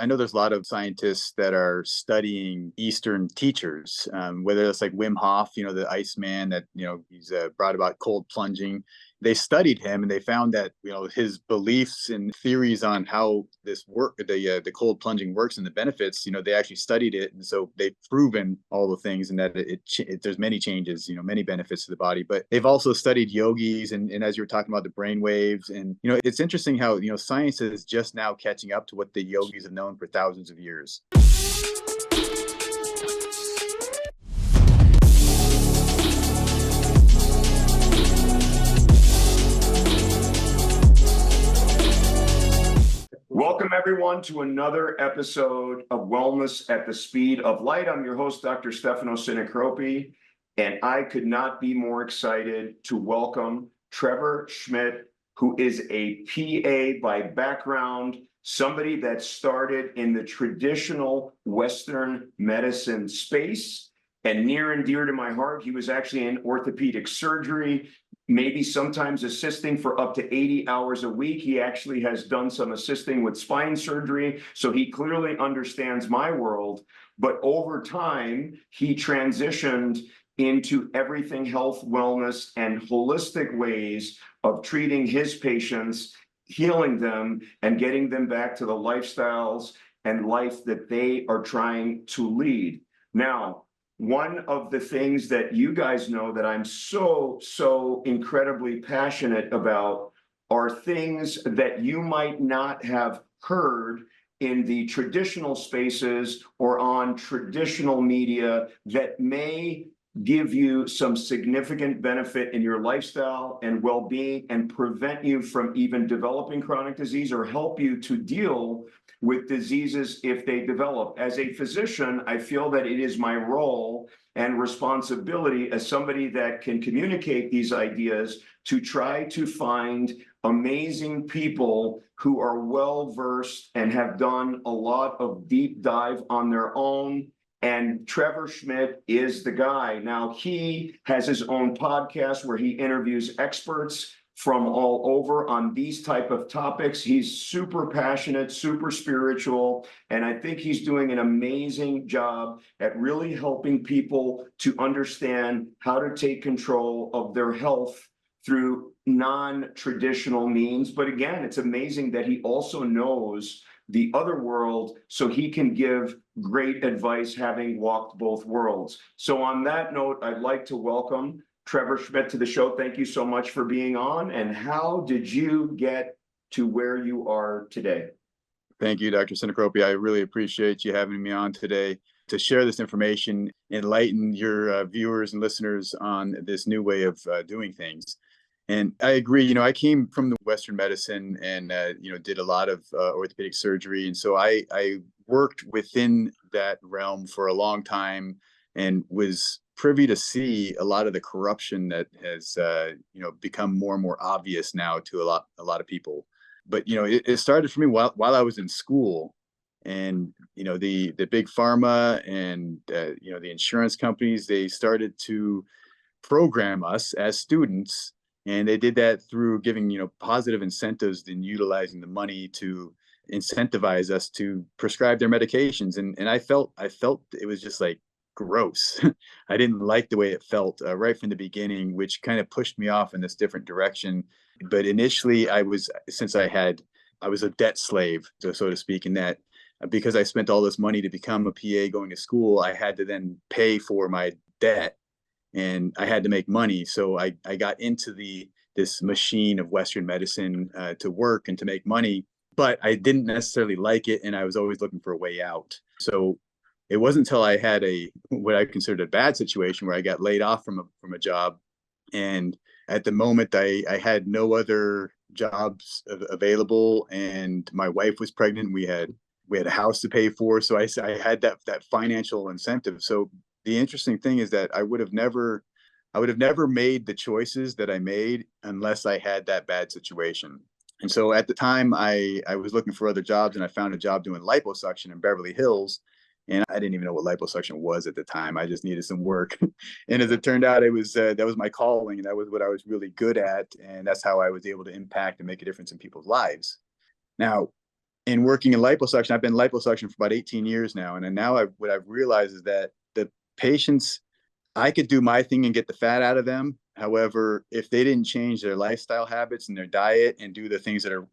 I know there's a lot of scientists that are studying Eastern teachers, whether it's like Wim Hof, the Iceman that, he's brought about cold plunging. They studied him and they found that, his beliefs and theories on how this work, the cold plunging works and the benefits, they actually studied it. And so they've proven all the things and that there's many changes, many benefits to the body. But they've also studied yogis and as you were talking about the brain waves. And, it's interesting how, science is just now catching up to what the yogis have known for thousands of years. Welcome, everyone, to another episode of Wellness at the Speed of Light. I'm your host, Dr. Stefano Sinacropi, and I could not be more excited to welcome Trevor Schmidt, who is a PA by background, somebody that started in the traditional Western medicine space. And near and dear to my heart, he was actually in orthopedic surgery, maybe sometimes assisting for up to 80 hours a week. He actually has done some assisting with spine surgery, so he clearly understands my world. But over time, he transitioned into everything health, wellness, and holistic ways of treating his patients, healing them, and getting them back to the lifestyles and life that they are trying to lead. Now, one of the things that you guys know that I'm so incredibly passionate about are things that you might not have heard in the traditional spaces or on traditional media that may give you some significant benefit in your lifestyle and well-being and prevent you from even developing chronic disease or help you to deal with diseases if they develop. As a physician, I feel that it is my role and responsibility as somebody that can communicate these ideas to try to find amazing people who are well-versed and have done a lot of deep dive on their own. And Trevor Schmidt is the guy. Now, he has his own podcast where he interviews experts from all over on these type of topics. He's super passionate, super spiritual, and I think he's doing an amazing job at really helping people to understand how to take control of their health through non-traditional means. But again, it's amazing that he also knows the other world, so he can give great advice having walked both worlds. So on that note, I'd like to welcome Trevor Schmidt to the show. Thank you so much for being on. And how did you get to where you are today? Thank you, Dr. Sinacropi. I really appreciate you having me on today to share this information, enlighten your viewers and listeners on this new way of doing things. And I agree, I came from the Western medicine and, did a lot of orthopedic surgery. And so I worked within that realm for a long time and was privy to see a lot of the corruption that has, become more and more obvious now to a lot of people. But, it started for me while I was in school. And, the big pharma and, the insurance companies, they started to program us as students. And they did that through giving, positive incentives and utilizing the money to incentivize us to prescribe their medications. And I felt it was just like gross. I didn't like the way it felt right from the beginning, which kind of pushed me off in this different direction. But initially I was a debt slave, so to speak, in that because I spent all this money to become a PA going to school, I had to then pay for my debt. And I had to make money. So I got into this machine of Western medicine to work and to make money, but I didn't necessarily like it. And I was always looking for a way out. So it wasn't until I had what I considered a bad situation where I got laid off from a job. And at the moment I had no other jobs available and my wife was pregnant. We had a house to pay for. So I had that financial incentive. So the interesting thing is that I would have never made the choices that I made unless I had that bad situation. And so at the time I was looking for other jobs and I found a job doing liposuction in Beverly Hills. And I didn't even know what liposuction was at the time. I just needed some work. And as it turned out, that was my calling and that was what I was really good at. And that's how I was able to impact and make a difference in people's lives. Now, And working in liposuction, I've been liposuction for about 18 years now. And now what I've realized is that the patients, I could do my thing and get the fat out of them. However, if they didn't change their lifestyle habits and their diet and do the things that are,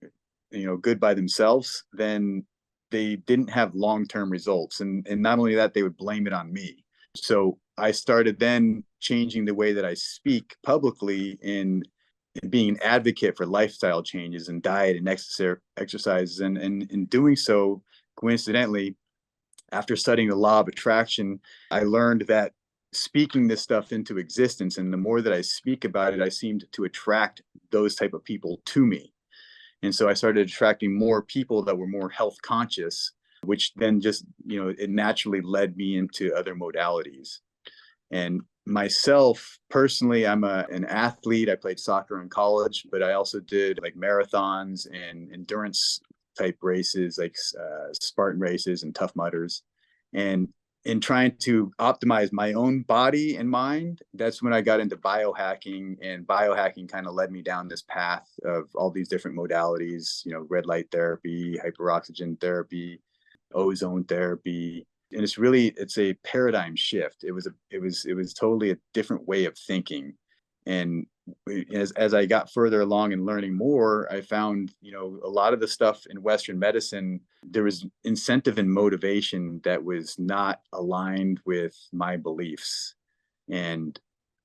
good by themselves, then they didn't have long-term results. And not only that, they would blame it on me. So I started then changing the way that I speak publicly in being an advocate for lifestyle changes and diet and exercises. And in doing so, coincidentally, after studying the law of attraction, I learned that speaking this stuff into existence, and the more that I speak about it, I seemed to attract those type of people to me. And so I started attracting more people that were more health conscious, which then just, it naturally led me into other modalities. And myself personally, I'm an athlete. I played soccer in college, but I also did like marathons and endurance type races, like Spartan races and Tough Mudders. And in trying to optimize my own body and mind, that's when I got into biohacking, and biohacking kind of led me down this path of all these different modalities, red light therapy, hyperoxygen therapy, ozone therapy. And it's a paradigm shift. It was totally a different way of thinking. And as I got further along and learning more, I found, a lot of the stuff in Western medicine, there was incentive and motivation that was not aligned with my beliefs. And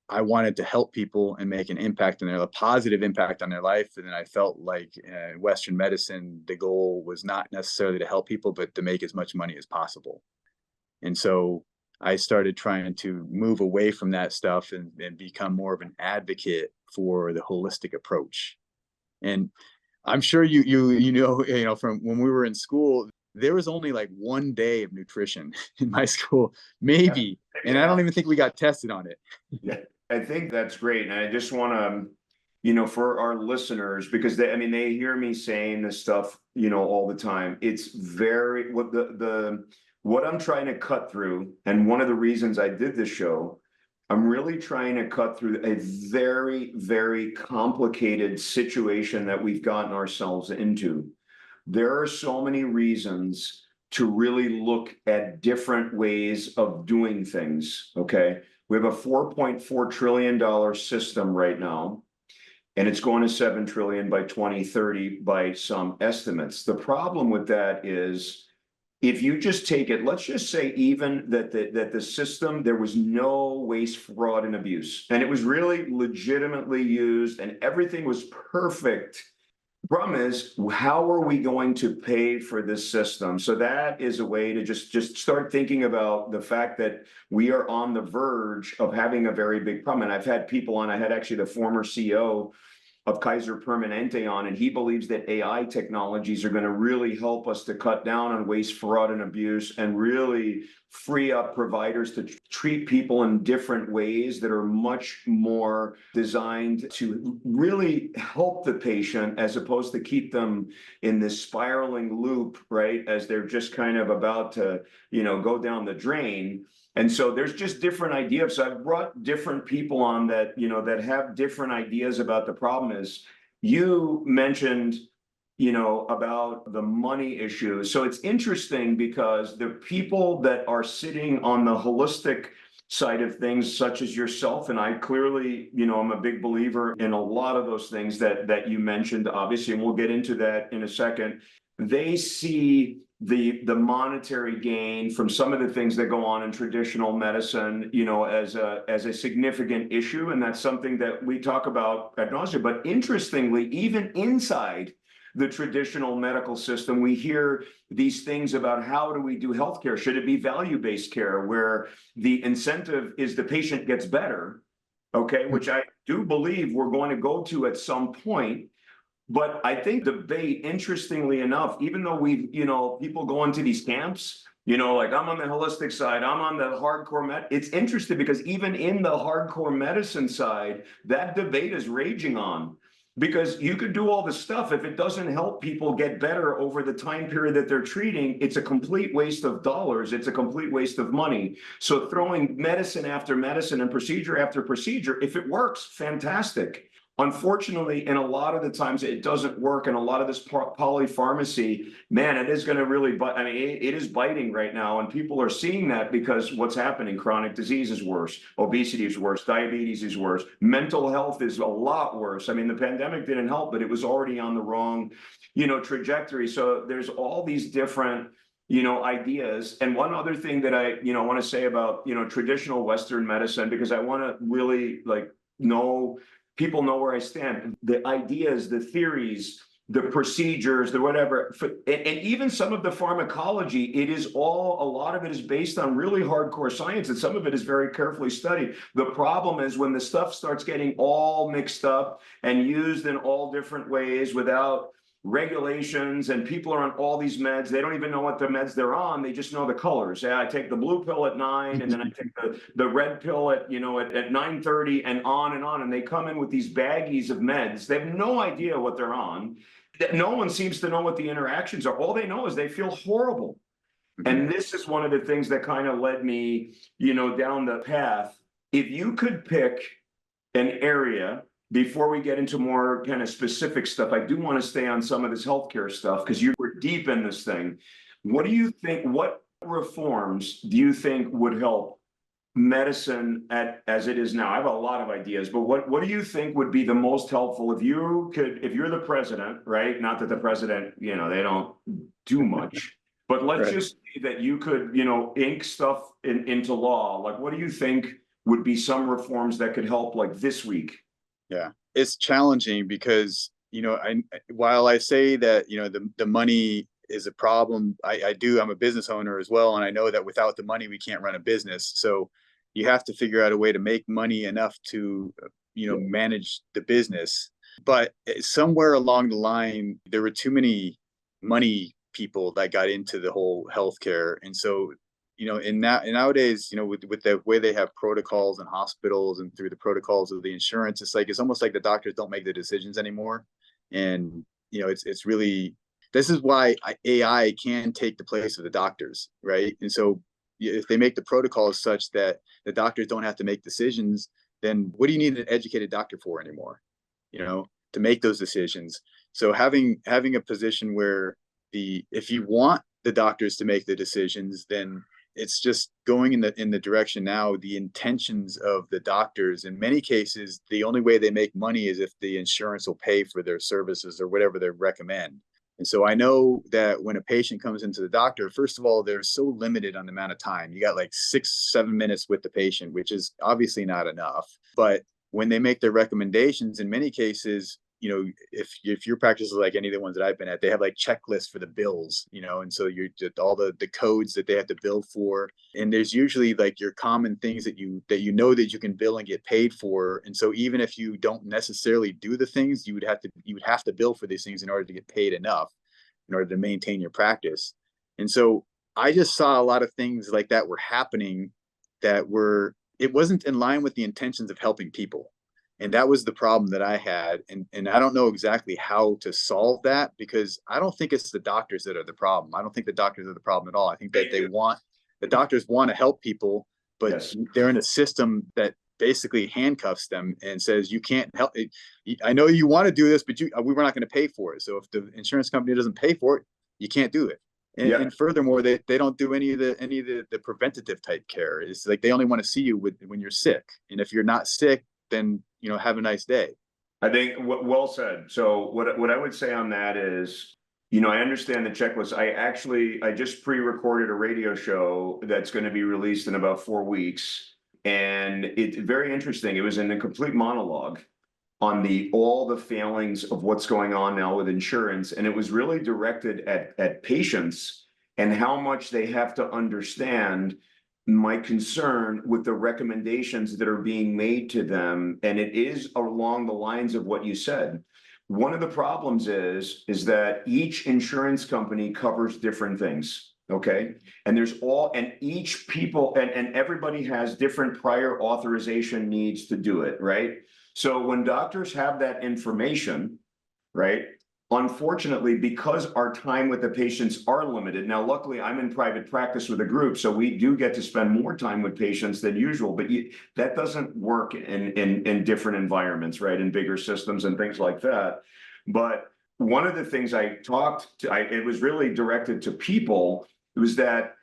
I wanted to help people and make an impact on a positive impact on their life. And then I felt like in Western medicine, the goal was not necessarily to help people, but to make as much money as possible. And so I started trying to move away from that stuff and become more of an advocate for the holistic approach. And I'm sure you know from when we were in school, there was only like one day of nutrition in my school, maybe. Yeah. And I don't even think we got tested on it. Yeah, I think that's great. And I just want to, for our listeners, because they hear me saying this stuff, all the time. It's very what I'm trying to cut through. And one of the reasons I did this show, I'm really trying to cut through a very, very complicated situation that we've gotten ourselves into. There are so many reasons to really look at different ways of doing things. Okay. We have a $4.4 trillion system right now, and it's going to 7 trillion by 2030 by some estimates. The problem with that is, if you just take it, let's just say even that the system, there was no waste, fraud, and abuse, and it was really legitimately used and everything was perfect. The problem is, how are we going to pay for this system? So that is a way to just start thinking about the fact that we are on the verge of having a very big problem. And I've had people on, I had actually the former CEO of Kaiser Permanente on, and he believes that AI technologies are going to really help us to cut down on waste, fraud, and abuse, and really free up providers to treat people in different ways that are much more designed to really help the patient, as opposed to keep them in this spiraling loop, right, as they're just kind of about to, go down the drain. And so there's just different ideas. So I've brought different people on that, that have different ideas about the problem. Is you mentioned, about the money issue. So it's interesting because the people that are sitting on the holistic side of things, such as yourself, and I clearly, I'm a big believer in a lot of those things that you mentioned, obviously, and we'll get into that in a second. They see the monetary gain from some of the things that go on in traditional medicine, as a significant issue. And that's something that we talk about ad nauseam. But interestingly, even inside the traditional medical system, we hear these things about how do we do healthcare? Should it be value-based care, where the incentive is the patient gets better, okay, which I do believe we're going to go to at some point. But I think debate, interestingly enough, even though people go into these camps, like I'm on the holistic side, I'm on the hardcore it's interesting because even in the hardcore medicine side, that debate is raging on. Because you could do all this stuff, if it doesn't help people get better over the time period that they're treating, it's a complete waste of dollars. It's a complete waste of money. So throwing medicine after medicine and procedure after procedure, if it works, fantastic. unfortunately, and a lot of the times it doesn't work. And a lot of this polypharmacy, man, it is going to really, but I mean, it is biting right now. And people are seeing that because what's happening, chronic disease is worse, obesity is worse, diabetes is worse, mental health is a lot worse. I mean, the pandemic didn't help, but it was already on the wrong, trajectory. So there's all these different, ideas. And one other thing that I, want to say about, traditional Western medicine, because I want to really know, people know where I stand, the ideas, the theories, the procedures, the whatever, and even some of the pharmacology, it is all, a lot of it is based on really hardcore science, and some of it is very carefully studied. The problem is when the stuff starts getting all mixed up and used in all different ways without regulations, and people are on all these meds, they don't even know what the meds they're on, they just know the colors. Yeah, I take the blue pill at 9, and then I take the red pill at, at 9:30, and on, and they come in with these baggies of meds. They have no idea what they're on. No one seems to know what the interactions are. All they know is they feel horrible. And this is one of the things that kind of led me, down the path. If you could pick an area, before we get into more kind of specific stuff, I do want to stay on some of this healthcare stuff because you were deep in this thing. What do you think, what reforms do you think would help medicine as it is now? I have a lot of ideas, but what do you think would be the most helpful if you're the president, right? Not that the president, they don't do much, but let's just say that you could, ink stuff into law. Like, what do you think would be some reforms that could help this week? Yeah, it's challenging because, while I say that, the money is a problem, I'm a business owner as well. And I know that without the money, we can't run a business. So you have to figure out a way to make money enough to, manage the business. But somewhere along the line, there were too many money people that got into the whole healthcare. And so, nowadays, with the way they have protocols in hospitals and through the protocols of the insurance, it's almost like the doctors don't make the decisions anymore. And, it's really, this is why AI can take the place of the doctors, right? And so if they make the protocols such that the doctors don't have to make decisions, then what do you need an educated doctor for anymore, to make those decisions? So having a position where if you want the doctors to make the decisions, then it's just going in the direction now, the intentions of the doctors. In many cases, the only way they make money is if the insurance will pay for their services or whatever they recommend. And so I know that when a patient comes into the doctor, first of all, they're so limited on the amount of time. You got 6-7 minutes with the patient, which is obviously not enough. But when they make their recommendations, in many cases, if your practice is like any of the ones that I've been at, they have checklists for the bills, and so you're just all the codes that they have to bill for. And there's usually your common things that you that you can bill and get paid for. And so even if you don't necessarily do the things, you would have to bill for these things in order to get paid enough in order to maintain your practice. And so I just saw a lot of things like that were happening it wasn't in line with the intentions of helping people. And that was the problem that I had. And I don't know exactly how to solve that, because I don't think it's the doctors that are the problem. I don't think the doctors are the problem at all. I think that the doctors want to help people, but they're in a system that basically handcuffs them and says, you can't help it. I know you want to do this, but we were not going to pay for it. So if the insurance company doesn't pay for it, you can't do it. And furthermore, they don't do any of the preventative type care. It's they only want to see you when you're sick. And if you're not sick, then have a nice day. I think well said. So what I would say on that is, I understand the checklist. I just pre-recorded a radio show that's going to be released in about 4 weeks, and it's very interesting. It was in a complete monologue on all the failings of what's going on now with insurance, and it was really directed at patients and how much they have to understand my concern with the recommendations that are being made to them. And it is along the lines of what you said. One of the problems is that each insurance company covers different things. Okay. And each people and everybody has different prior authorization needs to do it. Right. So when doctors have that information, right, unfortunately, because our time with the patients are limited. Now, luckily, I'm in private practice with a group, so we do get to spend more time with patients than usual. But that doesn't work in different environments, right? In bigger systems and things like that. But one of the things it was really directed to people, was that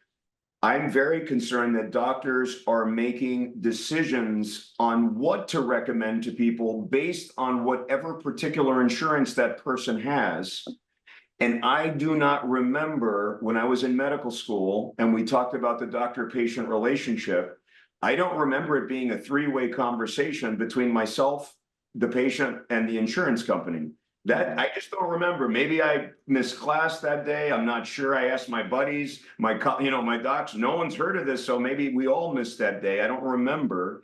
I'm very concerned that doctors are making decisions on what to recommend to people based on whatever particular insurance that person has. And I do not remember when I was in medical school and we talked about the doctor-patient relationship, I don't remember it being a three-way conversation between myself, the patient, and the insurance company. That I just don't remember. Maybe I missed class that day. I'm not sure. I asked my buddies, my docs. No one's heard of this, so maybe we all missed that day. I don't remember,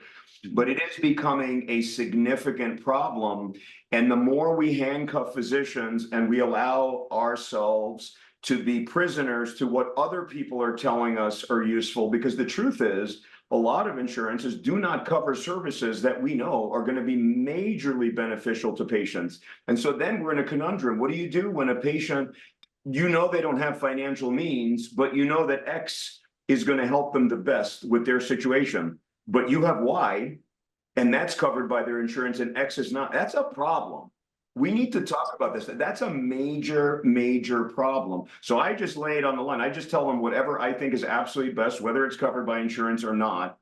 but it is becoming a significant problem. And the more we handcuff physicians and we allow ourselves to be prisoners to what other people are telling us are useful, because the truth is, a lot of insurances do not cover services that we know are going to be majorly beneficial to patients. And so then we're in a conundrum. What do you do when a patient, they don't have financial means, but you know that X is going to help them the best with their situation, but you have Y, and that's covered by their insurance and X is not? That's a problem. We need to talk about this. That's a major, major problem. So I just lay it on the line. I just tell them whatever I think is absolutely best, whether it's covered by insurance or not.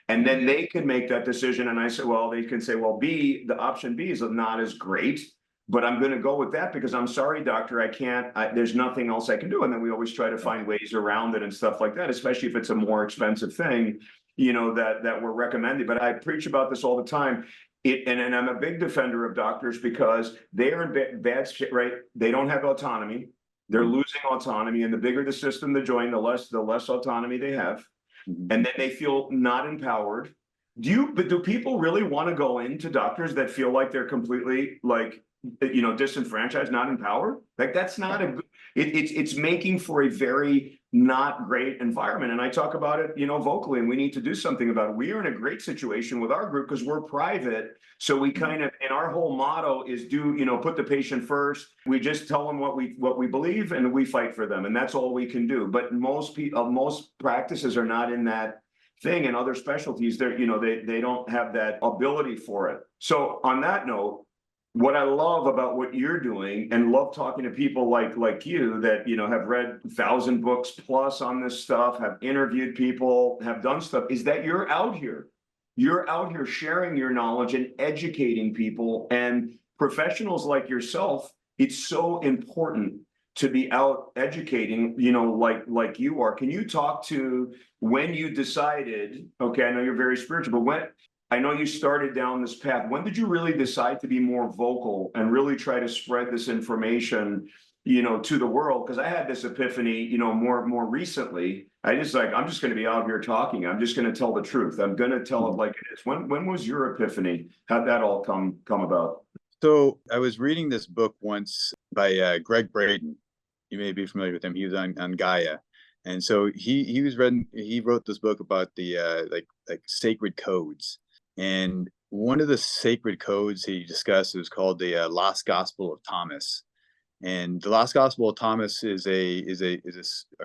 And then they can make that decision. And I say, well, they can say, well, the option B is not as great, but I'm going to go with that because I'm sorry, doctor, I can't, there's nothing else I can do. And then we always try to find ways around it and stuff like that, especially if it's a more expensive thing, that we're recommending. But I preach about this all the time. And I'm a big defender of doctors because they are in bad shit, right? They don't have autonomy. They're losing autonomy. And the bigger the system they join, the less autonomy they have. And then they feel not empowered. But do people really want to go into doctors that feel like they're completely disenfranchised, not empowered? Like that's not a good, it's making for a very not great environment. And I talk about it, vocally, and we need to do something about it. We are in a great situation with our group because we're private. So we kind of, and our whole motto is put the patient first. We just tell them what we believe and we fight for them. And that's all we can do. But most practices are not in that thing, and other specialties, they don't have that ability for it. So on that note, what I love about what you're doing, and love talking to people like you that have read 1,000 books plus on this stuff, have interviewed people, have done stuff, is that you're out here sharing your knowledge and educating people. And professionals like yourself, it's so important to be out educating, like you are. Can you talk to when you decided, okay, I know you're very spiritual, but I know you started down this path. When did you really decide to be more vocal and really try to spread this information, to the world? Because I had this epiphany, more recently. I'm just going to be out here talking. I'm just going to tell the truth. I'm going to tell it like it is. When was your epiphany? How'd that all come about? So I was reading this book once by Greg Braden. You may be familiar with him. He was on Gaia. And so he wrote this book about the like sacred codes. And one of the sacred codes he discussed was called the Lost Gospel of Thomas. And the Lost Gospel of Thomas is a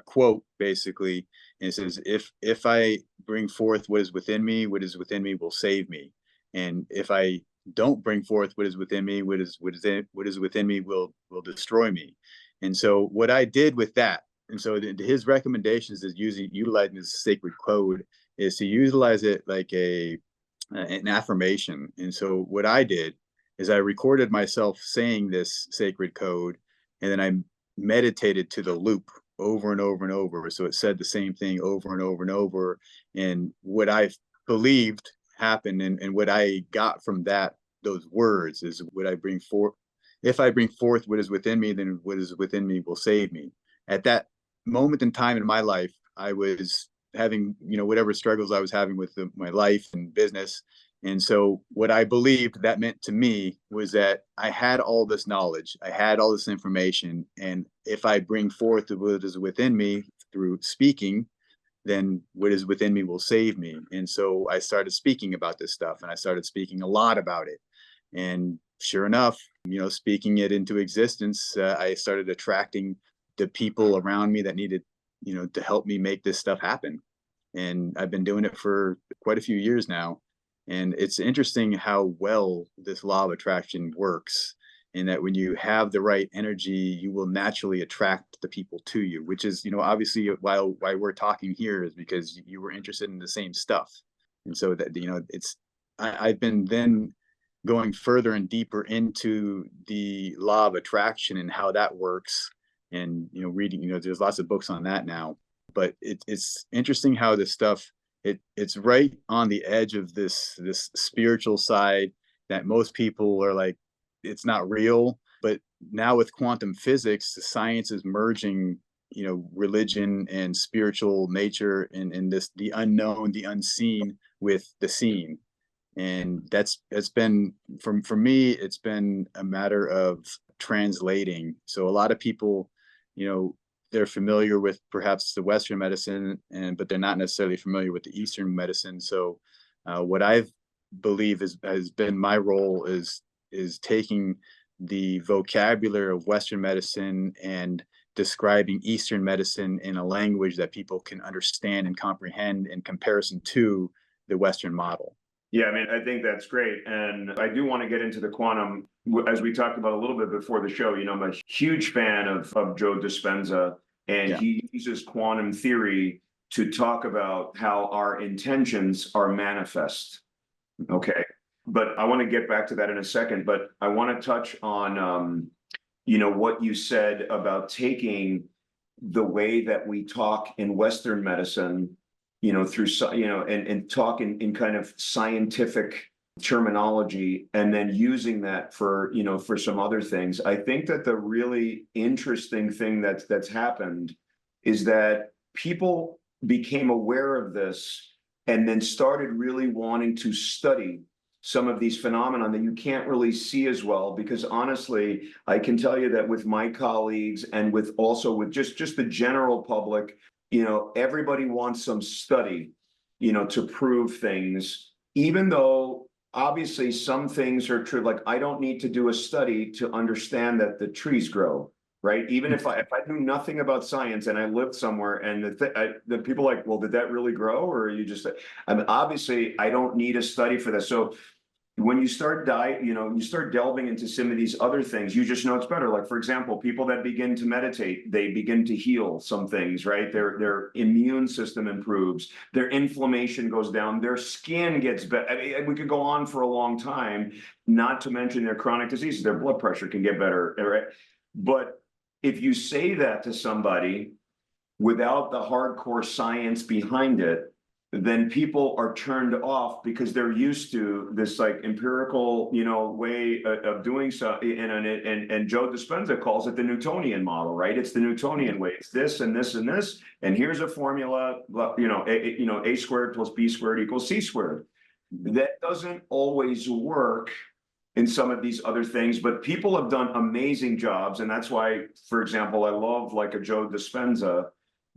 quote basically, and it says, "If I bring forth what is within me will save me, and if I don't bring forth what is within me, what is within me will destroy me." And so what I did with that, and so his recommendations is utilizing this sacred code is to utilize it like an affirmation. And so what I did is I recorded myself saying this sacred code, and then I meditated to the loop over and over and over. So it said the same thing over and over and over. And what I believed happened, and what I got from those words is what I bring forth. If I bring forth what is within me, then what is within me will save me. At that moment in time in my life, I was having, whatever struggles I was having with my life and business. And so what I believed that meant to me was that I had all this knowledge, I had all this information. And if I bring forth what is within me through speaking, then what is within me will save me. And so I started speaking about this stuff, and I started speaking a lot about it. And sure enough, speaking it into existence, I started attracting the people around me that needed, to help me make this stuff happen. And I've been doing it for quite a few years now. And it's interesting how well this law of attraction works, in that when you have the right energy, you will naturally attract the people to you, which is, obviously why we're talking here is because you were interested in the same stuff. And so that, I've been then going further and deeper into the law of attraction and how that works, and reading, there's lots of books on that now. But it's interesting how this stuff, it's right on the edge of this spiritual side that most people are like, it's not real. But now with quantum physics, the science is merging, religion and spiritual nature, and this, the unknown, the unseen, with the seen. And it's been, for me, it's been a matter of translating. So a lot of people, they're familiar with perhaps the Western medicine, but they're not necessarily familiar with the Eastern medicine. So what I've believe has been my role is taking the vocabulary of Western medicine and describing Eastern medicine in a language that people can understand and comprehend in comparison to the Western model. Yeah, I mean, I think that's great. And I do want to get into the quantum, as we talked about a little bit before the show. I'm a huge fan of Joe Dispenza, and Yeah. he uses quantum theory to talk about how our intentions are manifest. Okay. But I want to get back to that in a second. But I want to touch on, what you said about taking the way that we talk in Western medicine, through, and talk in kind of scientific terminology, and then using that for, for some other things. I think that the really interesting thing that's happened is that people became aware of this and then started really wanting to study some of these phenomena that you can't really see as well. Because honestly, I can tell you that with my colleagues and with also with just the general public, everybody wants some study, to prove things, even though obviously some things are true. Like, I don't need to do a study to understand that the trees grow, right? Even if I knew nothing about science and I lived somewhere, and the people are like, well, did that really grow? Or are you just, I mean, obviously I don't need a study for this. So when you start you start delving into some of these other things, you just know it's better. Like, for example, people that begin to meditate, they begin to heal some things, right? Their immune system improves, their inflammation goes down, their skin gets better. I mean, we could go on for a long time, not to mention their chronic diseases, their blood pressure can get better, right? But if you say that to somebody without the hardcore science behind it, then people are turned off because they're used to this like empirical, way of doing so. And Joe Dispenza calls it the Newtonian model, right? It's the Newtonian way. It's this and this and this, and here's a formula. A squared plus b squared equals c squared. That doesn't always work in some of these other things, but people have done amazing jobs, and that's why, for example, I love like a Joe Dispenza,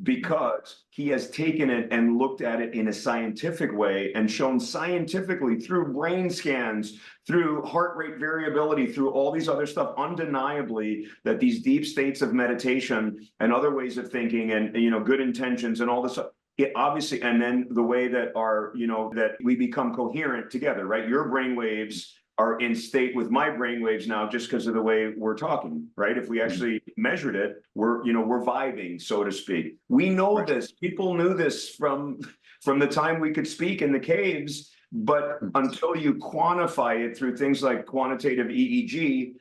because he has taken it and looked at it in a scientific way and shown scientifically through brain scans, through heart rate variability, through all these other stuff, undeniably, that these deep states of meditation and other ways of thinking and, good intentions and all this stuff, it obviously, and then the way that that we become coherent together, right? Your brain waves are in state with my brainwaves now, just because of the way we're talking, right? If we actually measured it, we're vibing, so to speak. We know this. People knew this from the time we could speak in the caves, but until you quantify it through things like quantitative EEG,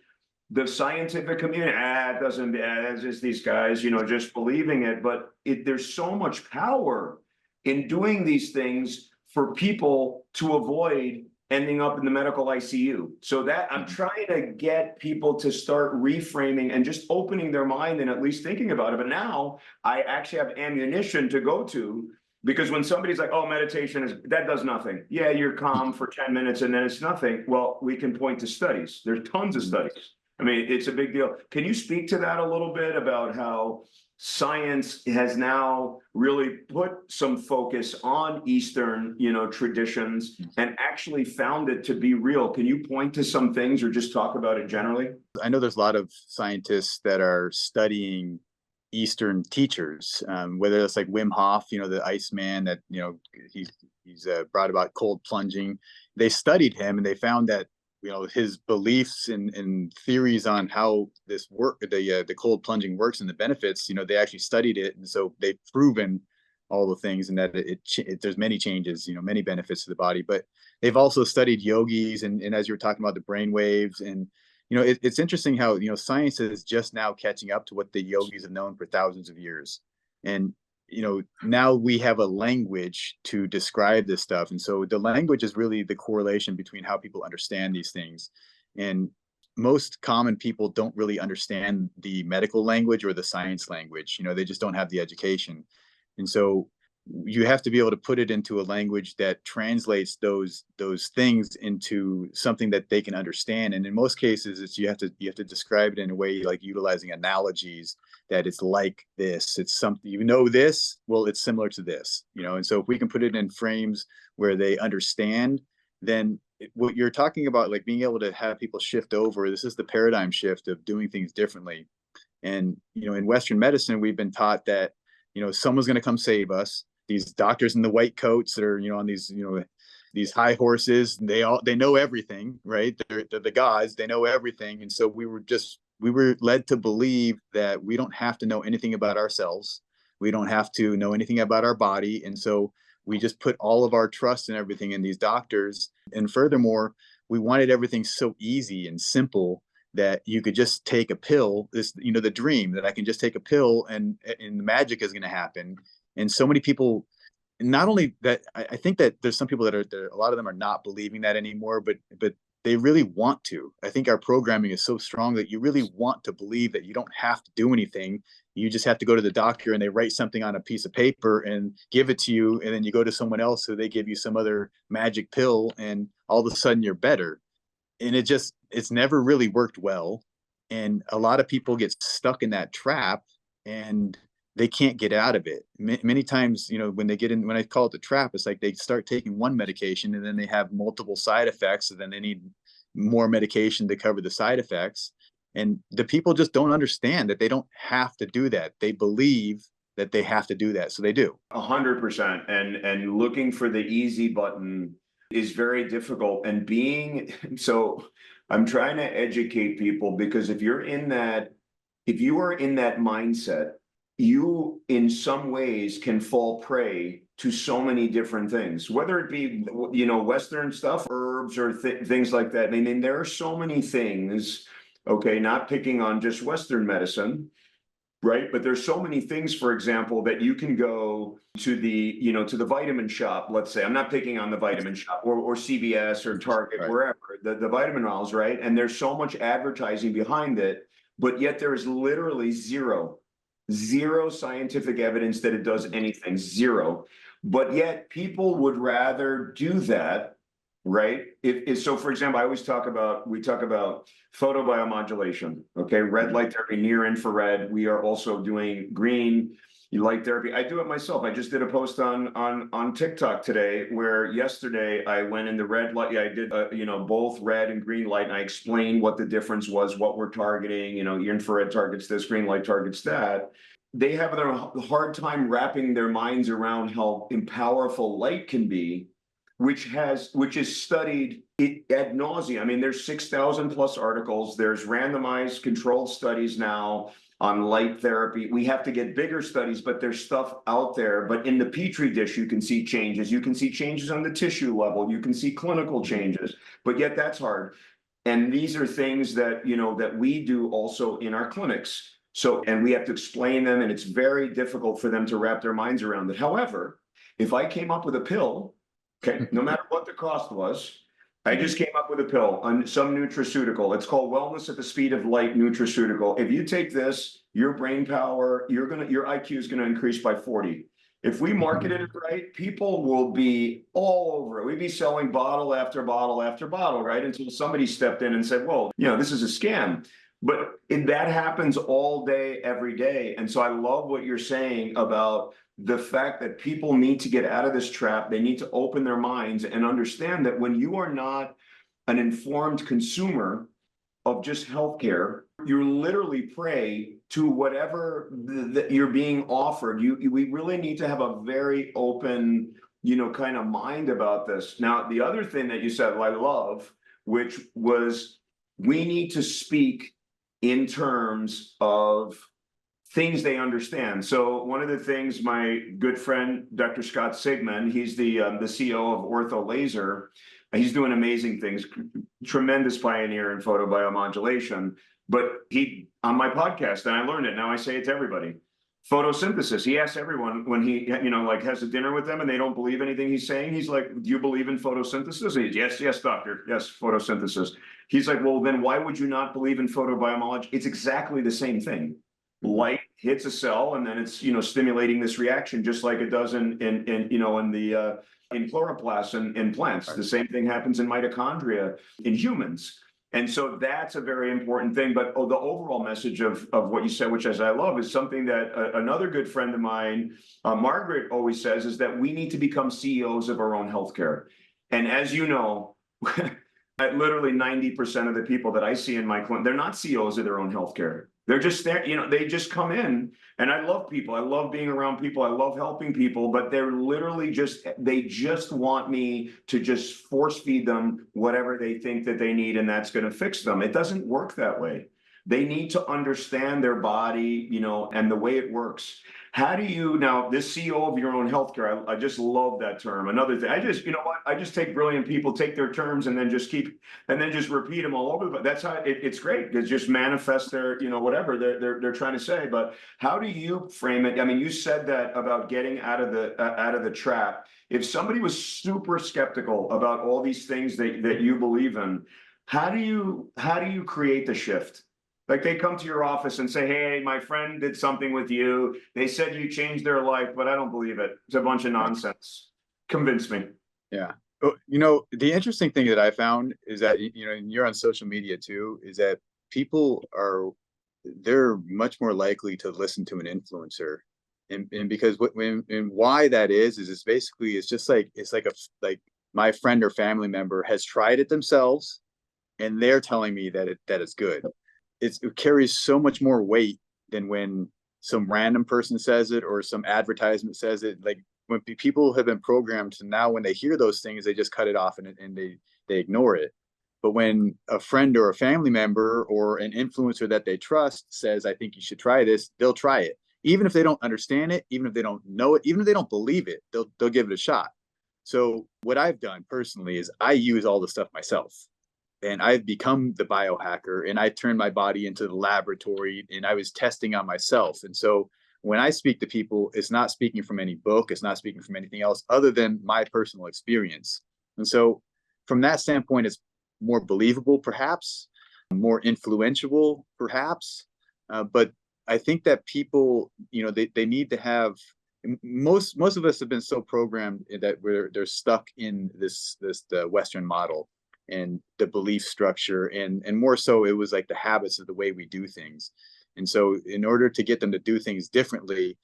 the scientific community, it doesn't, it's just these guys, just believing it. But there's so much power in doing these things for people to avoid ending up in the medical ICU. So that I'm trying to get people to start reframing and just opening their mind and at least thinking about it. But now I actually have ammunition to go to, because when somebody's like, oh, meditation that does nothing. Yeah, you're calm for 10 minutes and then it's nothing. Well, we can point to studies. There's tons of studies. I mean, it's a big deal. Can you speak to that a little bit about how science has now really put some focus on Eastern, traditions and actually found it to be real. Can you point to some things or just talk about it generally? I know there's a lot of scientists that are studying Eastern teachers, whether it's like Wim Hof, the Iceman that, he's brought about cold plunging. They studied him and they found that, his beliefs and theories on how this the cold plunging works and the benefits, they actually studied it. And so they've proven all the things and that there's many changes, many benefits to the body. But they've also studied yogis and as you were talking about the brain waves and it's interesting how science is just now catching up to what the yogis have known for thousands of years, and now we have a language to describe this stuff, and so the language is really the correlation between how people understand these things, and most common people don't really understand the medical language or the science language. They just don't have the education, and so you have to be able to put it into a language that translates those things into something that they can understand. And in most cases, it's you have to describe it in a way like utilizing analogies, that it's like this, it's something, this, well, it's similar to this, and so if we can put it in frames where they understand, then what you're talking about, like being able to have people shift over, this is the paradigm shift of doing things differently. And in Western medicine, we've been taught that someone's going to come save us. These doctors in the white coats that are on these high horses, they know everything, right? They're the gods, they know everything. And so we were led to believe that we don't have to know anything about ourselves, we don't have to know anything about our body, and so we just put all of our trust and everything in these doctors. And furthermore, we wanted everything so easy and simple that you could just take a pill, the dream that I can just take a pill and the magic is going to happen. And so many people, not only that, I think that there's some people that a lot of them are not believing that anymore, but they really want to. I think our programming is so strong that you really want to believe that you don't have to do anything. You just have to go to the doctor and they write something on a piece of paper and give it to you. And then you go to someone else who they give you some other magic pill and all of a sudden you're better. And it's never really worked well. And a lot of people get stuck in that trap and they can't get out of it. Many times, when I call it the trap, it's like they start taking one medication and then they have multiple side effects. And then they need more medication to cover the side effects. And the people just don't understand that they don't have to do that. They believe that they have to do that. So they do. 100%. And looking for the easy button is very difficult. And so I'm trying to educate people, because if you are in that mindset, you in some ways can fall prey to so many different things, whether it be, Western stuff, herbs or things like that. I mean, there are so many things, okay, not picking on just Western medicine, right? But there's so many things, for example, that you can go to the vitamin shop, let's say. I'm not picking on the vitamin shop or CVS or Target, right, wherever, the vitamin aisles, right? And there's so much advertising behind it, but yet there is literally zero scientific evidence that it does anything, zero. But yet people would rather do that, right? So for example, we talk about photobiomodulation, okay? Red light therapy, near infrared. We are also doing green light therapy. I do it myself. I just did a post on TikTok today, where yesterday I went in the red light. I did both red and green light, and I explained what the difference was, what we're targeting. Infrared targets this, green light targets that. They have a hard time wrapping their minds around how powerful light can be, which is studied ad nauseum. I mean, there's 6,000 plus articles. There's randomized controlled studies now on light therapy. We have to get bigger studies, but there's stuff out there. But in the Petri dish, you can see changes. You can see changes on the tissue level. You can see clinical changes, but yet that's hard. And these are things that, that we do also in our clinics. So, and we have to explain them, and it's very difficult for them to wrap their minds around it. However, if I came up with a pill, okay, no matter what the cost was, I just came up with a pill on some nutraceutical. It's called Wellness at the Speed of Light nutraceutical. If you take this, your brain power, your IQ is going to increase by 40. If we marketed it right, people will be all over it. We'd be selling bottle after bottle after bottle, right? Until somebody stepped in and said, well, this is a scam. But that happens all day, every day. And so I love what you're saying about the fact that people need to get out of this trap. They need to open their minds and understand that when you are not an informed consumer of just healthcare, you're literally prey to whatever that you're being offered. We really need to have a very open, kind of mind about this. Now, the other thing that you said, I love, which was we need to speak in terms of things they understand. So one of the things my good friend, Dr. Scott Sigmund, he's the CEO of Ortho Laser. He's doing amazing things, tremendous pioneer in photobiomodulation. But he, on my podcast, and I learned it, now I say it to everybody, photosynthesis. He asks everyone when he, like has a dinner with them and they don't believe anything he's saying. He's like, do you believe in photosynthesis? He's, yes, doctor. Yes, photosynthesis. He's like, well, then why would you not believe in photobiomodulation? It's exactly the same thing. Light hits a cell and then it's, stimulating this reaction just like it does in chloroplasts in plants. The same thing happens in mitochondria in humans. And so that's a very important thing. But the overall message of what you said, which as I love, is something that another good friend of mine, Margaret, always says, is that we need to become CEOs of our own healthcare. And as you know, literally 90% of the people that I see in my clinic, they're not CEOs of their own healthcare. They're just there, they just come in, and I love people. I love being around people. I love helping people, but they're literally they just want me to just force feed them whatever they think that they need, and that's going to fix them. It doesn't work that way. They need to understand their body, and the way it works. How do you now, this CEO of your own healthcare, I just love that term. Another thing, I just take brilliant people, take their terms and then just repeat them all over. But that's how it's great. It's just manifest their, whatever they're trying to say. But how do you frame it? I mean, you said that about getting out of the trap. If somebody was super skeptical about all these things that you believe in, how do you create the shift? Like they come to your office and say, hey, my friend did something with you. They said you changed their life, but I don't believe it. It's a bunch of nonsense. Convince me. Yeah. The interesting thing that I found is that, and you're on social media too, is that they're much more likely to listen to an influencer. And because why that is it's basically, it's like my friend or family member has tried it themselves and they're telling me that it's good. It carries so much more weight than when some random person says it or some advertisement says it. Like when people have been programmed to now, when they hear those things, they just cut it off and they ignore it. But when a friend or a family member or an influencer that they trust says, I think you should try this, they'll try it. Even if they don't understand it, even if they don't know it, even if they don't believe it, they'll give it a shot. So what I've done personally is I use all the stuff myself. And I've become the biohacker and I turned my body into the laboratory and I was testing on myself. And so when I speak to people, it's not speaking from any book, it's not speaking from anything else other than my personal experience. And so from that standpoint, it's more believable, perhaps, more influential, perhaps. But I think that people, they need to have, most of us have been so programmed that they're stuck in the Western model and the belief structure, and more so it was like the habits of the way we do things. And so in order to get them to do things differently,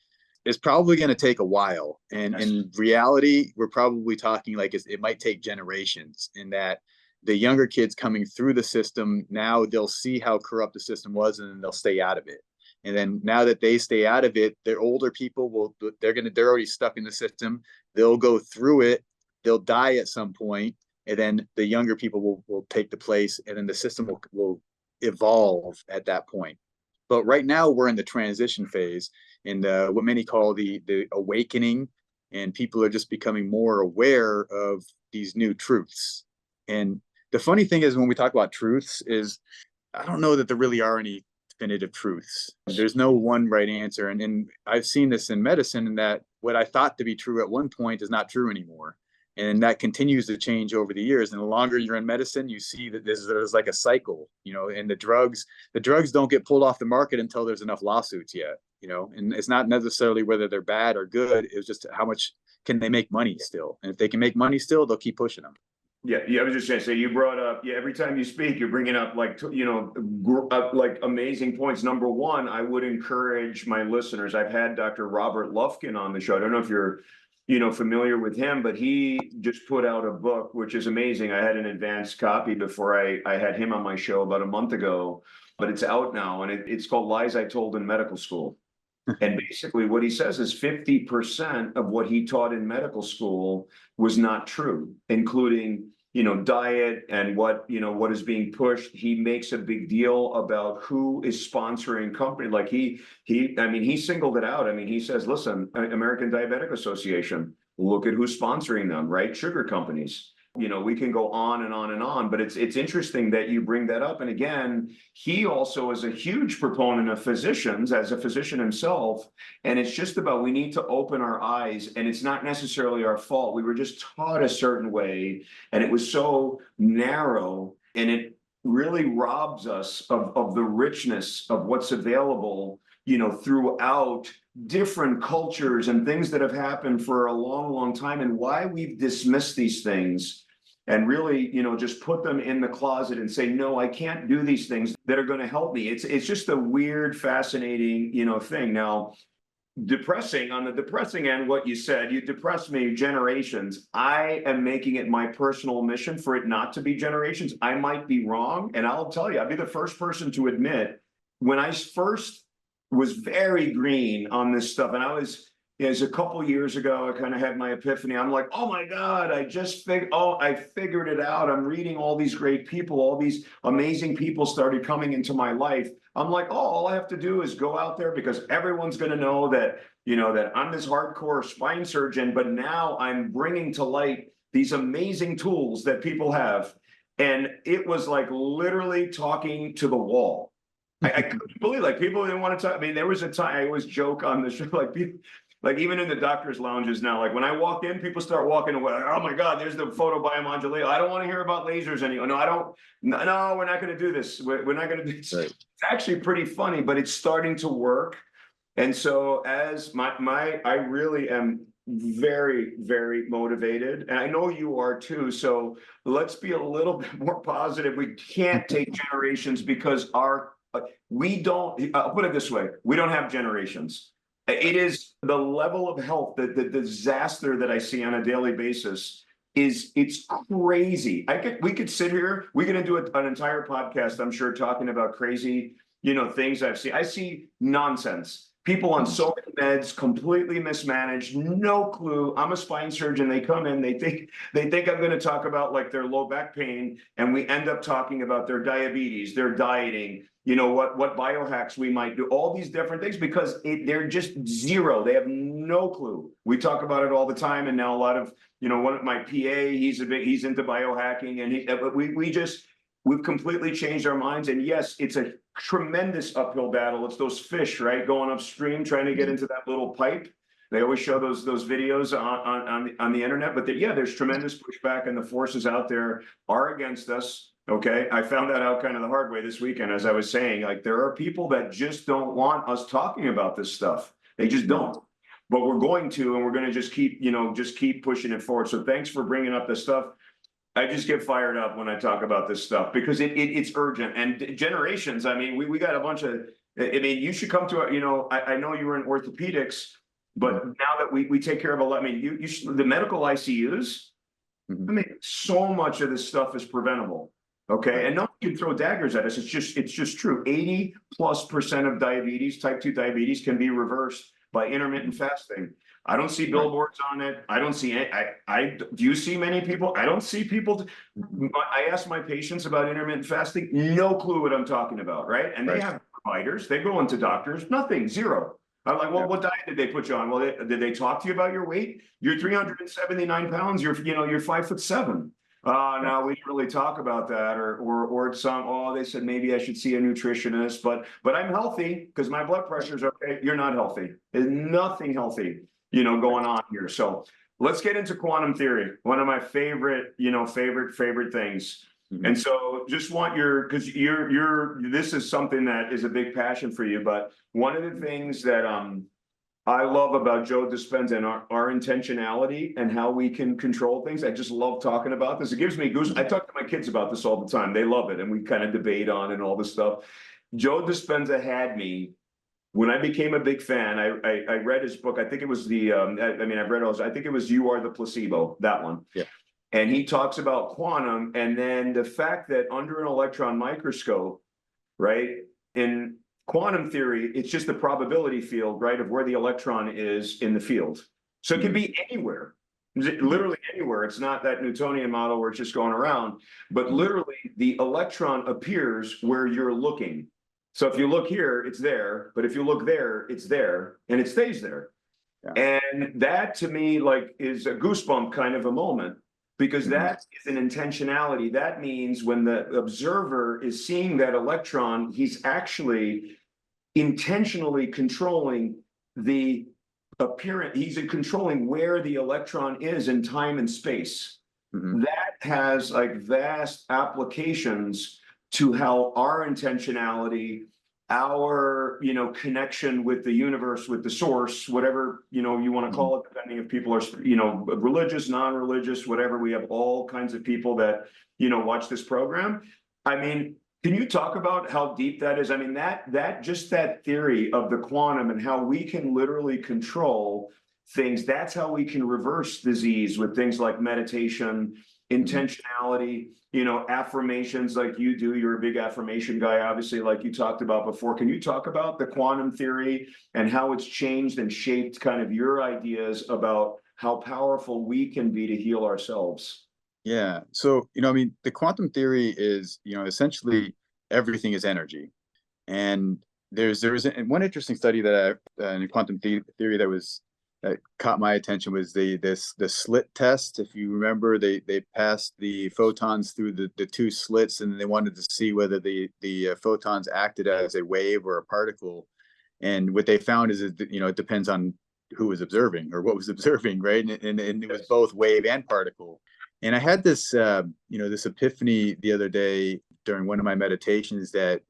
it's probably going to take a while. And yes, in reality, we're probably talking like it might take generations, in that the younger kids coming through the system, now they'll see how corrupt the system was and then they'll stay out of it. And then now that they stay out of it, their older people they're already stuck in the system. They'll go through it. They'll die at some point, and then the younger people will take the place, and then the system will evolve at that point. But right now we're in the transition phase, in what many call the awakening, and people are just becoming more aware of these new truths. And the funny thing is, when we talk about truths, is I don't know that there really are any definitive truths. There's no one right answer. And I've seen this in medicine, in that what I thought to be true at one point is not true anymore. And that continues to change over the years. And the longer you're in medicine, you see that there's like a cycle, and the drugs don't get pulled off the market until there's enough lawsuits yet, and it's not necessarily whether they're bad or good. It's just how much can they make money still. And if they can make money still, they'll keep pushing them. Yeah, yeah, I was just gonna say, you brought up, yeah, every time you speak, you're bringing up like, like amazing points. Number one, I would encourage my listeners. I've had Dr. Robert Lufkin on the show. I don't know if you're, familiar with him, but he just put out a book, which is amazing. I had an advanced copy before I had him on my show about a month ago, but it's out now, and it's called Lies I Told in Medical School. And basically what he says is 50% of what he taught in medical school was not true, including, diet and what is being pushed. He makes a big deal about who is sponsoring company. Like he singled it out. I mean, he says, listen, American Diabetic Association, look at who's sponsoring them, right? Sugar companies. We can go on and on and on, but it's interesting that you bring that up. And again, he also is a huge proponent of physicians as a physician himself. And it's just about, we need to open our eyes, and it's not necessarily our fault. We were just taught a certain way, and it was so narrow, and it really robs us of the richness of what's available, throughout different cultures and things that have happened for a long, long time, and why we've dismissed these things and really, just put them in the closet and say, no, I can't do these things that are going to help me. It's just a weird, fascinating, thing. Now, depressing, on the depressing end, what you said, you depress me, generations. I am making it my personal mission for it not to be generations. I might be wrong. And I'll tell you, I'll be the first person to admit, when I first was very green on this stuff, and as a couple of years ago, I kind of had my epiphany. I'm like, oh my God, I figured it out. I'm reading all these great people, all these amazing people started coming into my life. I'm like, oh, all I have to do is go out there, because everyone's going to know that, that I'm this hardcore spine surgeon, but now I'm bringing to light these amazing tools that people have. And it was like literally talking to the wall. I couldn't believe, like, people didn't want to talk. I mean, there was a time, I always joke on the show, like people, like even in the doctor's lounges now, like when I walk in, people start walking away. Oh my God, there's the photobiomodulator. I don't want to hear about lasers anymore. No, I don't. No, we're not going to do this. We're not going to do this. Right. It's actually pretty funny, but it's starting to work. And so as I really am very, very motivated. And I know you are too. So let's be a little bit more positive. We can't take generations, because we don't, I'll put it this way, we don't have generations. It is the level of health, the disaster that I see on a daily basis it's crazy. We could sit here, we're going to do an entire podcast, I'm sure, talking about crazy, things I've seen. I see nonsense. People on so many meds, completely mismanaged, no clue. I'm a spine surgeon. They come in, they think I'm going to talk about like their low back pain, and we end up talking about their diabetes, their dieting, what biohacks we might do, all these different things, because they're just zero. They have no clue. We talk about it all the time, and now a lot of, one of my PA, he's into biohacking, and we've completely changed our minds. And yes, it's a tremendous uphill battle. It's those fish, right, going upstream, trying to get into that little pipe. They always show those videos on the internet. But there's tremendous pushback, and the forces out there are against us. Okay, I found that out kind of the hard way this weekend, as I was saying. Like, there are people that just don't want us talking about this stuff. They just don't. But we're going to, and we're going to just keep pushing it forward. So thanks for bringing up this stuff. I just get fired up when I talk about this stuff, because it's urgent. And generations, I mean, we got a bunch of, I mean, you should come to, I know you were in orthopedics, but now that we take care of a lot, I mean, the medical ICUs, I mean, so much of this stuff is preventable. Okay. And no one can throw daggers at us. It's just true. 80+% of diabetes, type 2 diabetes, can be reversed by intermittent fasting. I don't see billboards on it. I don't see it. Do you see many people? I don't see people. I ask my patients about intermittent fasting, no clue what I'm talking about, right? And they have providers. They go into doctors, nothing, zero. I'm like, well, what diet did they put you on? Well, did they talk to you about your weight? You're 379 pounds. You're 5'7". No, we didn't really talk about that, or they said maybe I should see a nutritionist, but I'm healthy because my blood pressure's okay. You're not healthy. There's nothing healthy, going on here. So let's get into quantum theory. One of my favorite, favorite things. And so just want because this is something that is a big passion for you, but one of the things that I love about Joe Dispenza and our intentionality and how we can control things. I just love talking about this. It gives me goose. I talk to my kids about this all the time. They love it. And we kind of debate on and all this stuff. Joe Dispenza had me when I became a big fan. I read his book. I think it was I've read all. I think it was You Are the Placebo, that one. Yeah. And he talks about quantum and then the fact that under an electron microscope, right, in quantum theory, it's just the probability field, right, of where the electron is in the field. So it can be anywhere, literally anywhere. It's not that Newtonian model where it's just going around, but literally the electron appears where you're looking. So if you look here, it's there, but if you look there, it's there, and it stays there. Yeah. And that to me, like, is a goosebump kind of a moment, because that is an intentionality. That means when the observer is seeing that electron, he's actually intentionally controlling the appearance. He's controlling where the electron is in time and space. That has like vast applications to how our intentionality, our connection with the universe, with the source, whatever you want to call it, depending if people are religious, non-religious, whatever. We have all kinds of people that watch this program. I mean, can you talk about how deep that is? I mean, that just that theory of the quantum and how we can literally control things. That's how we can reverse disease with things like meditation, intentionality, affirmations like you do. You're a big affirmation guy, obviously, like you talked about before. Can you talk about the quantum theory and how it's changed and shaped kind of your ideas about how powerful we can be to heal ourselves? Yeah. So, I mean, the quantum theory is, essentially everything is energy. And there's one interesting study that in quantum theory that caught my attention was the slit test. If you remember, they passed the photons through the two slits, and they wanted to see whether the photons acted as a wave or a particle. And what they found is that, it depends on who was observing or what was observing, right? And it was both wave and particle. And I had this this epiphany the other day during one of my meditations that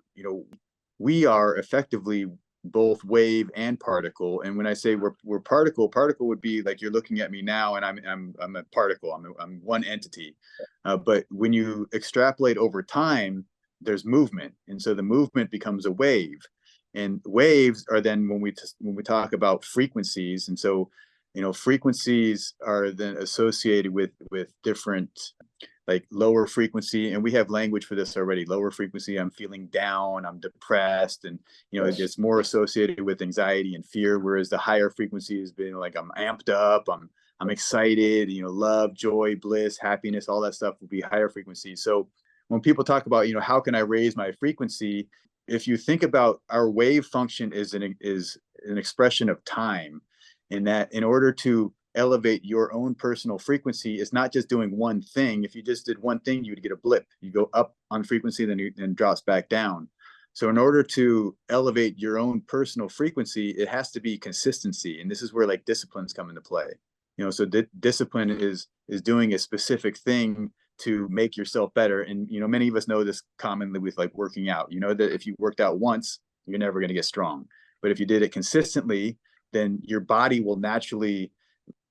we are effectively both wave and particle. And when I say we're particle would be like you're looking at me now, and I'm a particle. I'm one entity. But when you extrapolate over time, there's movement, and so the movement becomes a wave. And waves are then when we talk about frequencies, and so frequencies are then associated with different, like lower frequency, and we have language for this already. Lower frequency, I'm feeling down, I'm depressed, and it's more associated with anxiety and fear, whereas the higher frequency has been like I'm amped up, I'm excited, love, joy, bliss, happiness, all that stuff will be higher frequency. So when people talk about how can I raise my frequency, if you think about our wave function is an expression of time, in that in order to elevate your own personal frequency, it's not just doing one thing. If you just did one thing, you'd get a blip. You go up on frequency, then drops back down. So in order to elevate your own personal frequency, it has to be consistency. And this is where like disciplines come into play. So discipline is doing a specific thing to make yourself better. And many of us know this commonly with like working out. That if you worked out once, you're never going to get strong. But if you did it consistently, then your body will naturally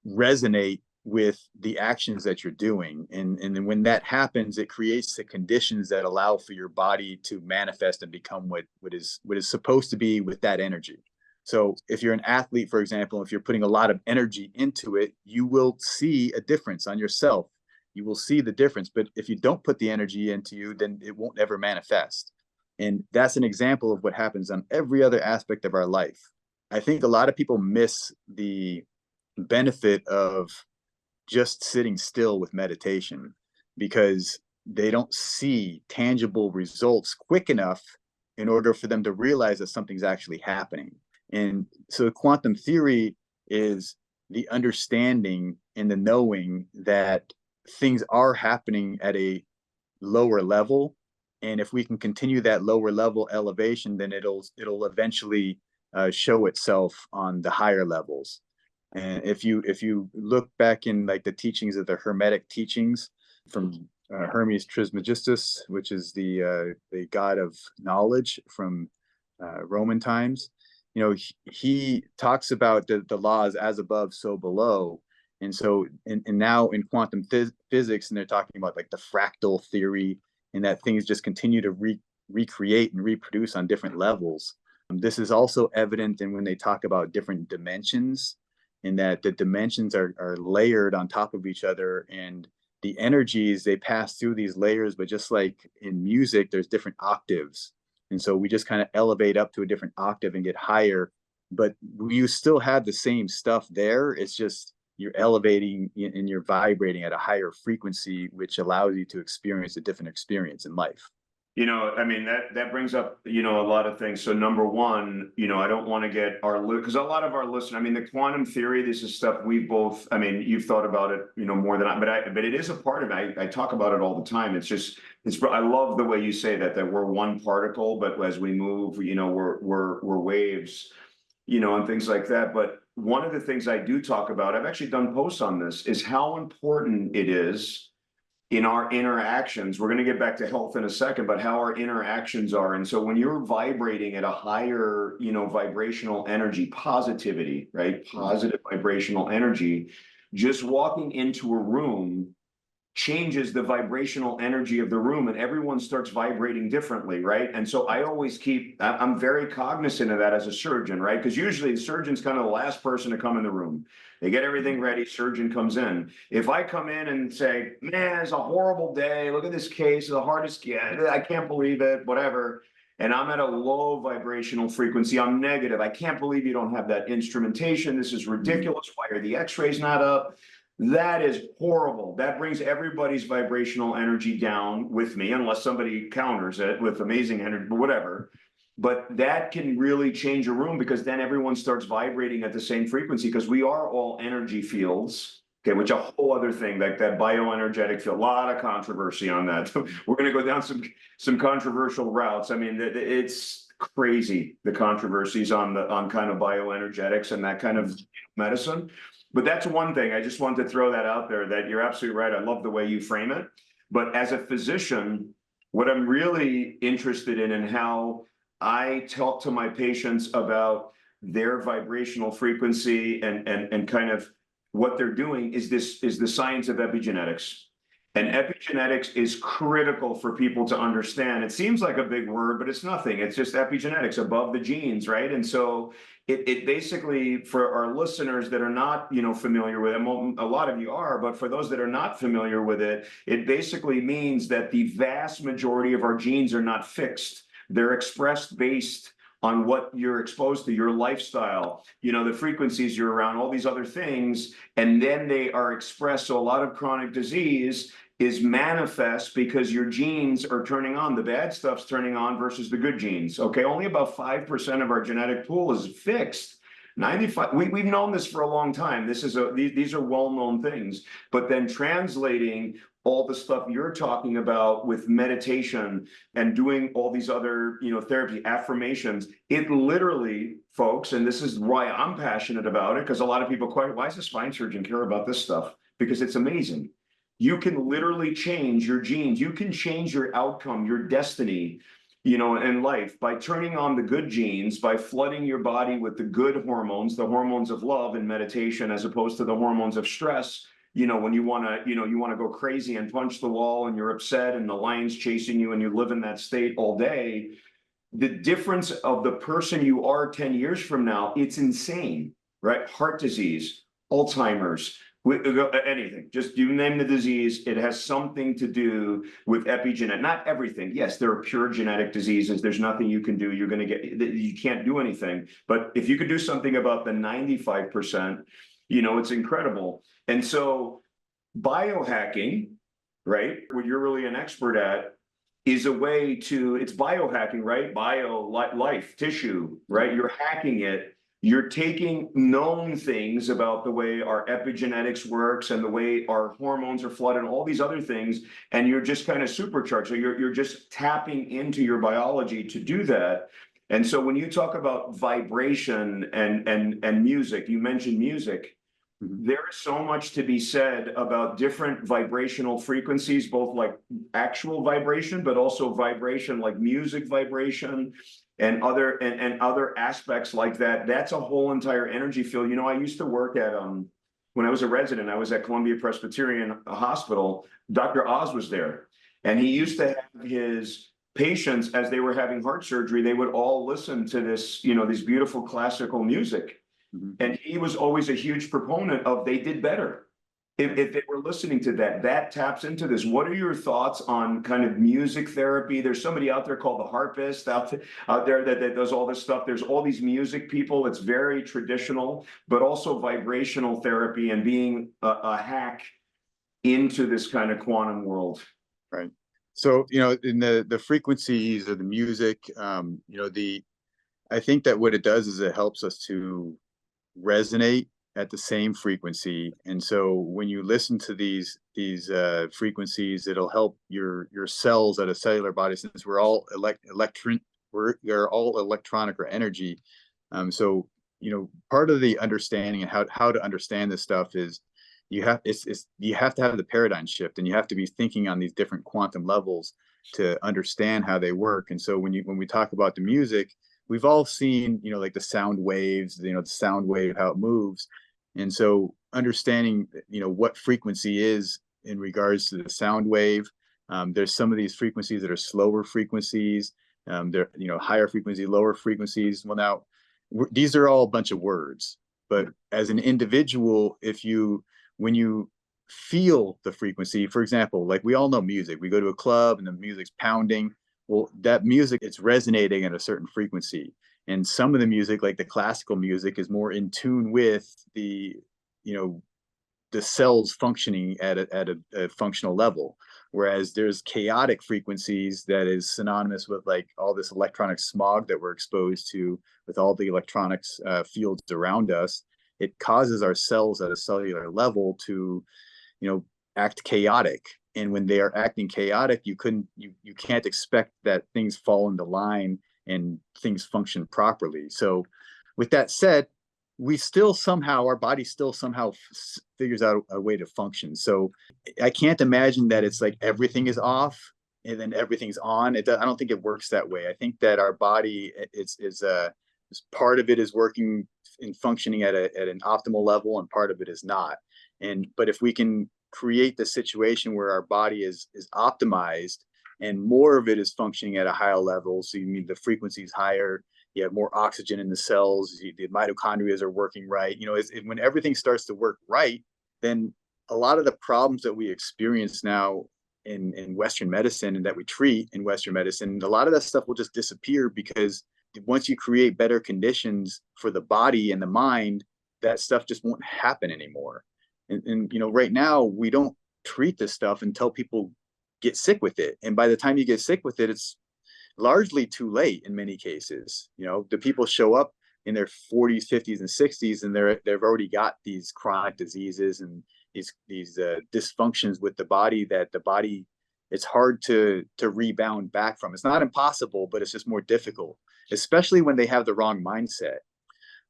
resonate with the actions that you're doing. And then when that happens, it creates the conditions that allow for your body to manifest and become what is supposed to be with that energy. So if you're an athlete, for example, if you're putting a lot of energy into it, you will see a difference on yourself. You will see the difference. But if you don't put the energy into you, then it won't ever manifest. And that's an example of what happens on every other aspect of our life. I think a lot of people miss the benefit of just sitting still with meditation because they don't see tangible results quick enough in order for them to realize that something's actually happening. And so quantum theory is the understanding and the knowing that things are happening at a lower level. And if we can continue that lower level elevation, then it'll eventually show itself on the higher levels. And if you look back in like the teachings of the Hermetic teachings from Hermes Trismegistus, which is the god of knowledge from Roman times, he talks about the laws as above, so below. And so, and now in quantum physics, and they're talking about like the fractal theory, and that things just continue to recreate and reproduce on different levels. This is also evident in when they talk about different dimensions, in that the dimensions are layered on top of each other, and the energies, they pass through these layers. But just like in music, there's different octaves. And so we just kind of elevate up to a different octave and get higher, but you still have the same stuff there. It's just you're elevating and you're vibrating at a higher frequency, which allows you to experience a different experience in life. I mean, that brings up, a lot of things. So number one, I don't want to get because a lot of our listeners, I mean, the quantum theory, this is stuff we both, I mean, you've thought about it, more than but it is a part of it. I talk about it all the time. I love the way you say that we're one particle, but as we move, we're waves, and things like that. But one of the things I do talk about, I've actually done posts on this, is how important it is in our interactions. We're going to get back to health in a second, but how our interactions are. And so when you're vibrating at a higher, vibrational energy, positivity, right? Positive vibrational energy, just walking into a room changes the vibrational energy of the room, and everyone starts vibrating differently, right? And so I'm very cognizant of that as a surgeon, right? Because usually the surgeon's kind of the last person to come in the room. They get everything ready, surgeon comes in. If I come in and say, man, it's a horrible day, look at this case, the hardest, I can't believe it, whatever, and I'm at a low vibrational frequency, I'm negative, I can't believe you don't have that instrumentation, this is ridiculous, why are the x-rays not up? That is horrible. That brings everybody's vibrational energy down with me, unless somebody counters it with amazing energy, but whatever. But that can really change a room, because then everyone starts vibrating at the same frequency, because we are all energy fields, okay, which a whole other thing, like that bioenergetic field, a lot of controversy on that. We're going to go down some controversial routes. I mean, it's crazy, the controversies on kind of bioenergetics and that kind of medicine. But that's one thing. I just want to throw that out there, that you're absolutely right. I love the way you frame it. But as a physician, what I'm really interested in, and how I talk to my patients about their vibrational frequency and kind of what they're doing, is the science of epigenetics. And epigenetics is critical for people to understand. It seems like a big word, but it's nothing. It's just epigenetics, above the genes, right? And so it basically, for our listeners that are not, familiar with it, well, a lot of you are, but for those that are not familiar with it, it basically means that the vast majority of our genes are not fixed. They're expressed based on what you're exposed to, your lifestyle, the frequencies you're around, all these other things, and then they are expressed. So a lot of chronic disease is manifest because your genes are turning on, the bad stuff's turning on versus the good genes. Okay, only about 5% of our genetic pool is fixed. 95, we've known this for a long time. These are well-known things, but then translating all the stuff you're talking about with meditation and doing all these other, therapy, affirmations, it literally, folks, and this is why I'm passionate about it, because a lot of people question, why does a spine surgeon care about this stuff? Because it's amazing. You can literally change your genes. You can change your outcome, your destiny, in life, by turning on the good genes, by flooding your body with the good hormones, the hormones of love and meditation, as opposed to the hormones of stress. When you want to go crazy and punch the wall, and you're upset and the lion's chasing you and you live in that state all day, the difference of the person you are 10 years from now, it's insane, right? Heart disease, Alzheimer's, anything, just you name the disease, it has something to do with epigenetic. Not everything. Yes, there are pure genetic diseases. There's nothing you can do. You can't do anything. But if you could do something about the 95%, it's incredible. And so biohacking, right, what you're really an expert at, is a way to, it's biohacking, right? Life, tissue, right? You're hacking it. You're taking known things about the way our epigenetics works and the way our hormones are flooded and all these other things, and you're just kind of supercharged. So you're just tapping into your biology to do that. And so when you talk about vibration and music, you mentioned music. Mhm. there is so much to be said about different vibrational frequencies, both like actual vibration, but also vibration like music vibration and other aspects like that. That's a whole entire energy field. You know, I used to work at when I was a resident, I was at Columbia Presbyterian Hospital. Dr. Oz was there, and he used to have his patients, as they were having heart surgery, they would all listen to this, you know, these beautiful classical music. Mhm. And he was always a huge proponent of they did better if they were listening to that. That taps into this. What are your thoughts on kind of music therapy? There's somebody out there called the harpist out there that does all this stuff. There's all these music people. It's very traditional, but also vibrational therapy and being a hack into this kind of quantum world. Right. So, you know, in the frequencies of the music, you know, I think that what it does is it helps us to resonate at the same frequency. And so when you listen to these frequencies, it'll help your cells at a cellular body, since we're all we're all electronic or energy. So, you know, part of the understanding and how to understand this stuff is you have to have the paradigm shift, and you have to be thinking on these different quantum levels to understand how they work. And so when we talk about the music, we've all seen, you know, like the sound waves, you know, the sound wave, how it moves. And so understanding, you know, what frequency is in regards to the sound wave. There's some of these frequencies that are slower frequencies. They're, you know, higher frequency, lower frequencies. Well, now these are all a bunch of words, but as an individual, when you feel the frequency, for example, like we all know music, we go to a club and the music's pounding. Well, that music, it's resonating at a certain frequency. And some of the music, like the classical music, is more in tune with you know, the cells functioning at a functional level. Whereas there's chaotic frequencies that is synonymous with like all this electronic smog that we're exposed to with all the electronics fields around us. It causes our cells at a cellular level to, you know, act chaotic. And when they are acting chaotic, you can't expect that things fall into line and things function properly. So with that said, we still somehow, our body still somehow figures out a way to function. So I can't imagine that it's like everything is off and then everything's on. I don't think it works that way. I think that our body is part of it is working and functioning at an optimal level, and part of it is not. But if we can create the situation where our body is optimized and more of it is functioning at a higher level, so you mean the frequency is higher, you have more oxygen in the cells, the mitochondria are working right. You know, when everything starts to work right, then a lot of the problems that we experience now in Western medicine and that we treat in Western medicine, a lot of that stuff will just disappear, because once you create better conditions for the body and the mind, that stuff just won't happen anymore. And you know, right now we don't treat this stuff until people get sick with it. And by the time you get sick with it, it's largely too late in many cases. You know, the people show up in their 40s, 50s, and 60s, and they've already got these chronic diseases and these dysfunctions with the body that the body, it's hard to rebound back from. It's not impossible, but it's just more difficult, especially when they have the wrong mindset.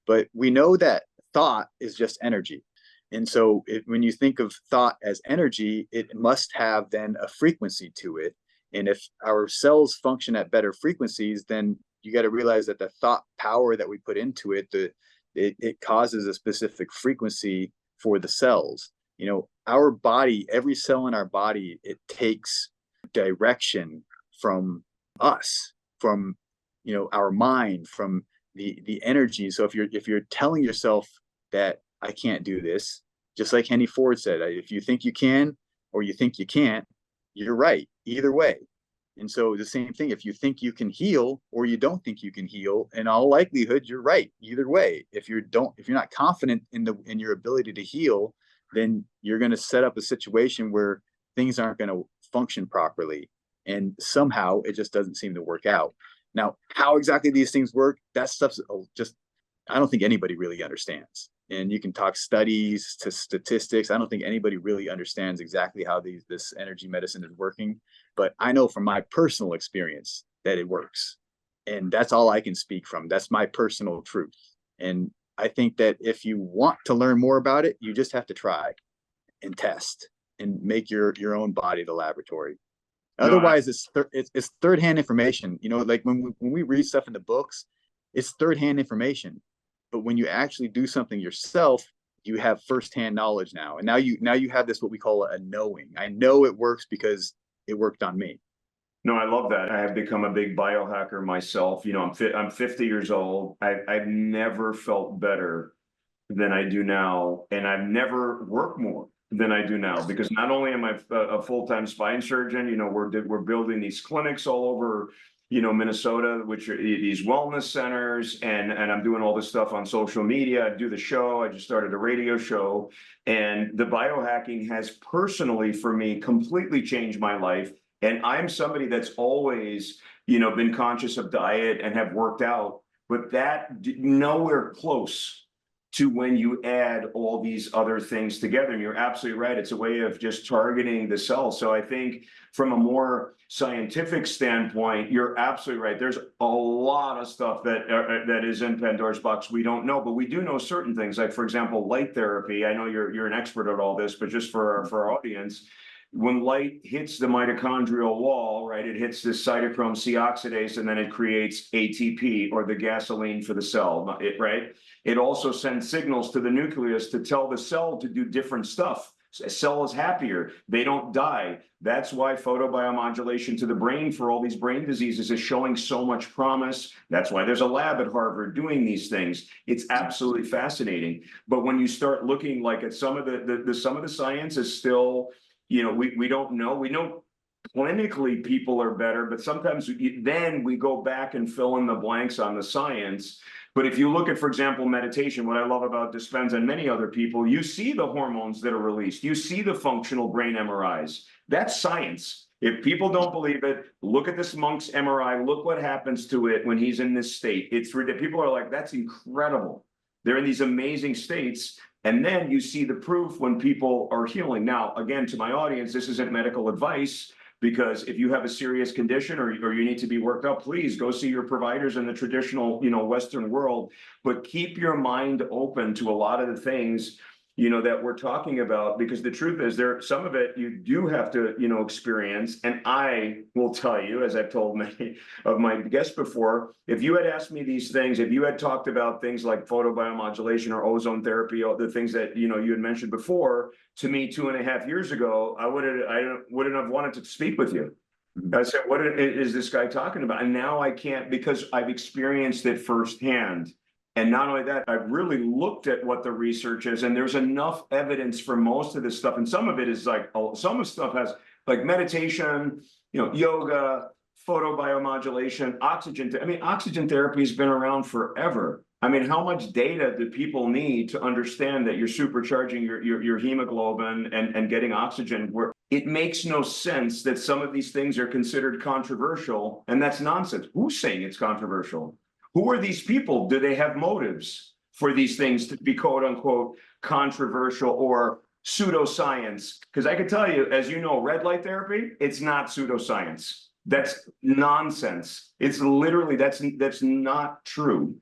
But we know that thought is just energy. And so when you think of thought as energy, it must have then a frequency to it. And if our cells function at better frequencies, then you got to realize that the thought power that we put into it, it causes a specific frequency for the cells. You know, our body, every cell in our body, it takes direction from us, from, you know, our mind, from the energy. So if you're telling yourself that I can't do this, just like Henry Ford said, if you think you can or you think you can't, you're right either way. And so the same thing, if you think you can heal or you don't think you can heal, in all likelihood, you're right either way. If you're not confident in your ability to heal, then you're going to set up a situation where things aren't going to function properly. And somehow it just doesn't seem to work out. Now, how exactly these things work, that stuff's just, I don't think anybody really understands. And you can talk studies to statistics. I don't think anybody really understands exactly how this energy medicine is working. But I know from my personal experience that it works. And that's all I can speak from. That's my personal truth. And I think that if you want to learn more about it, you just have to try and test and make your own body the laboratory. No, Otherwise, it's third hand information. You know, like when we read stuff in the books, it's third hand information. But when you actually do something yourself, you have firsthand knowledge now, and now you have this what we call a knowing. I know it works because it worked on me. no, I love that. I have become a big biohacker myself. You know, I'm 50 years old. I've never felt better than I do now, and I've never worked more than I do now, because not only am I a full-time spine surgeon, you know, we're building these clinics all over, you know, Minnesota, which are these wellness centers, and I'm doing all this stuff on social media. I do the show. I just started a radio show, and the biohacking has personally, for me, completely changed my life. And I'm somebody that's always, you know, been conscious of diet and have worked out, but that nowhere close to when you add all these other things together. And you're absolutely right. It's a way of just targeting the cell. So I think from a more scientific standpoint, you're absolutely right. There's a lot of stuff that is in Pandora's box we don't know, but we do know certain things. Like, for example, light therapy. I know you're an expert at all this, but just for our audience, when light hits the mitochondrial wall, right, it hits this cytochrome C oxidase, and then it creates ATP, or the gasoline for the cell, right? It also sends signals to the nucleus to tell the cell to do different stuff. A cell is happier. They don't die. That's why photobiomodulation to the brain for all these brain diseases is showing so much promise. That's why there's a lab at Harvard doing these things. It's absolutely fascinating. But when you start looking like at some of the science is still, you know, we don't know. We know clinically people are better, but sometimes then we go back and fill in the blanks on the science. But if you look at, for example, meditation, what I love about Dispenza and many other people, you see the hormones that are released. You see the functional brain MRIs. That's science. If people don't believe it, look at this monk's MRI. Look what happens to it when he's in this state. People are like, that's incredible. They're in these amazing states. And then you see the proof when people are healing. Now, again, to my audience, this isn't medical advice, because if you have a serious condition or you need to be worked up, please go see your providers in the traditional, you know, Western world. But keep your mind open to a lot of the things, you know, that we're talking about, because the truth is some of it you do have to, you know, experience. And I will tell you, as I've told many of my guests before, if you had asked me these things, if you had talked about things like photobiomodulation or ozone therapy, all the things that, you know, you had mentioned before to me 2.5 years ago, I wouldn't have wanted to speak with you. I said, what is this guy talking about? And now I can't, because I've experienced it firsthand. And not only that, I've really looked at what the research is, and there's enough evidence for most of this stuff. And some of it is like, some of the stuff has like meditation, you know, yoga, photobiomodulation, oxygen. I mean, oxygen therapy has been around forever. I mean, how much data do people need to understand that you're supercharging your hemoglobin and getting oxygen? Where it makes no sense that some of these things are considered controversial, and that's nonsense. Who's saying it's controversial? Who are these people? Do they have motives for these things to be quote unquote controversial or pseudoscience? Because I can tell you, as you know, red light therapy, it's not pseudoscience. That's nonsense. It's literally, that's not true.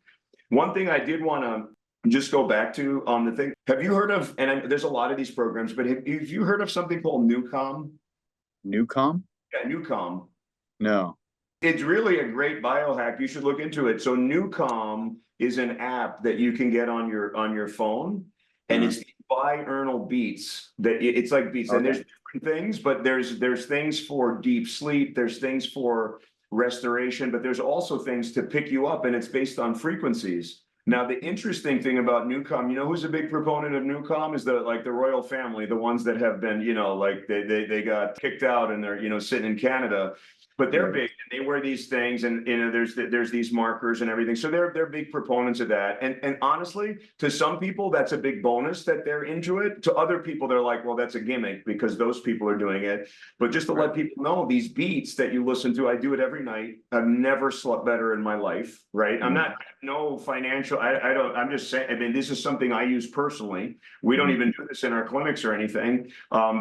One thing I did want to just go back to on the thing, have you heard of, and there's a lot of these programs, but have you heard of something called Newcom? Newcom? Yeah, Newcom. No. It's really a great biohack. You should look into it. So Newcom is an app that you can get on your phone, and it's binaural beats. That it's like beats, and there's different things, but there's things for deep sleep, there's things for restoration, but there's also things to pick you up, and it's based on frequencies. Now, the interesting thing about Newcom, you know, who's a big proponent of Newcom is the royal family, the ones that have been, you know, like they got kicked out and they're, you know, sitting in Canada. But they're big, and they wear these things, and you know, there's these markers and everything. So they're big proponents of that. And honestly, to some people, that's a big bonus that they're into it. To other people, they're like, well, that's a gimmick because those people are doing it. But just to let people know, these beats that you listen to, I do it every night. I've never slept better in my life, right? I'm not, no financial potential. I don't, I'm just saying, I mean, this is something I use personally. We don't even do this in our clinics or anything.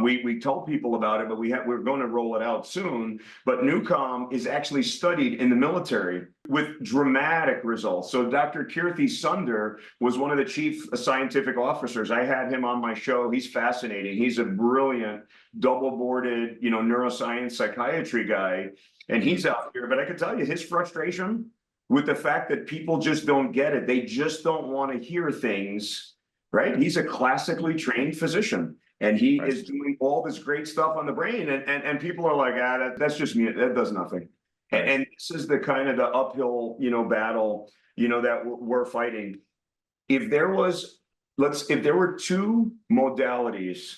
We tell people about it, but we're going to roll it out soon. But Newcom is actually studied in the military with dramatic results. So Dr. Kirti Sunder was one of the chief scientific officers. I had him on my show. He's fascinating. He's a brilliant, double-boarded, neuroscience psychiatry guy. And he's out here, but I can tell you his frustration with the fact that people just don't get it. They just don't want to hear things, right? He's a classically trained physician, and he is doing all this great stuff on the brain. And people are like, that's just me. That does nothing. And this is the kind of the uphill, battle, that we're fighting. If there were two modalities,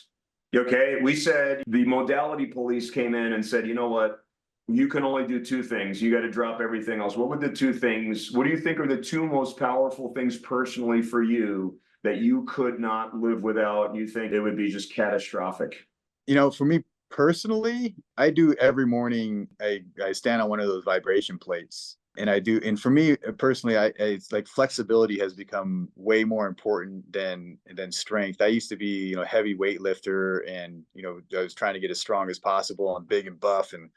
okay, we said the modality police came in and said, you know what? You can only do two things. You got to drop everything else. What do you think are the two most powerful things personally for you that you could not live without? You think it would be just catastrophic? For me personally, I do every morning, I stand on one of those vibration plates. And for me personally, it's like flexibility has become way more important than strength. I used to be, heavy weightlifter, and I was trying to get as strong as possible and big and buff, and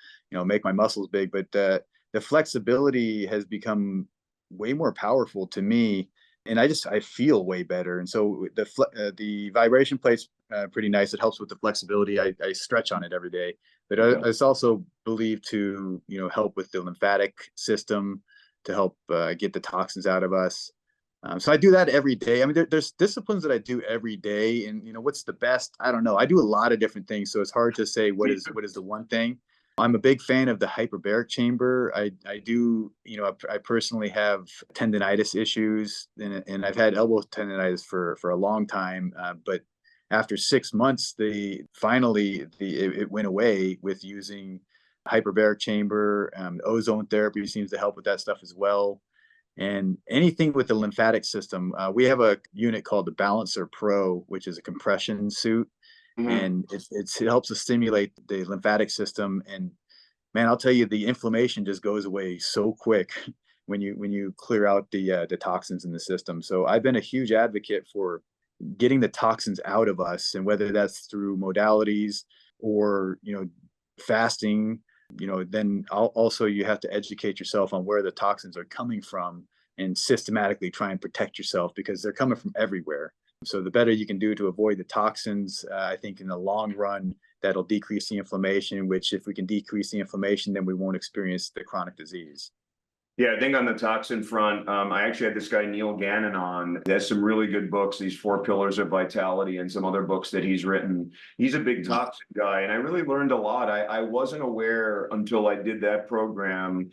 make my muscles big. But the flexibility has become way more powerful to me, and I feel way better. And so the vibration plate's pretty nice. It helps with the flexibility. I stretch on it every day. But it's also believed to, help with the lymphatic system, to help get the toxins out of us. So I do that every day. I mean, there's disciplines that I do every day, and what's the best? I don't know. I do a lot of different things, so it's hard to say what is the one thing. I'm a big fan of the hyperbaric chamber. I do, I personally have tendonitis issues, and I've had elbow tendonitis for a long time, but after 6 months, it went away with using hyperbaric chamber. Ozone therapy seems to help with that stuff as well. And anything with the lymphatic system. We have a unit called the Balancer Pro, which is a compression suit. And it helps to stimulate the lymphatic system. And man, I'll tell you, the inflammation just goes away so quick when you clear out the toxins in the system. So I've been a huge advocate for getting the toxins out of us, and whether that's through modalities or fasting. Then also you have to educate yourself on where the toxins are coming from, and systematically try and protect yourself, because they're coming from everywhere. So the better you can do to avoid the toxins, I think in the long run that'll decrease the inflammation, which if we can decrease the inflammation, then we won't experience the chronic disease. Yeah, I think on the toxin front, I actually had this guy, Neil Gannon, on. He has some really good books, these 4 Pillars of Vitality, and some other books that he's written. He's a big toxin guy, and I really learned a lot. I wasn't aware until I did that program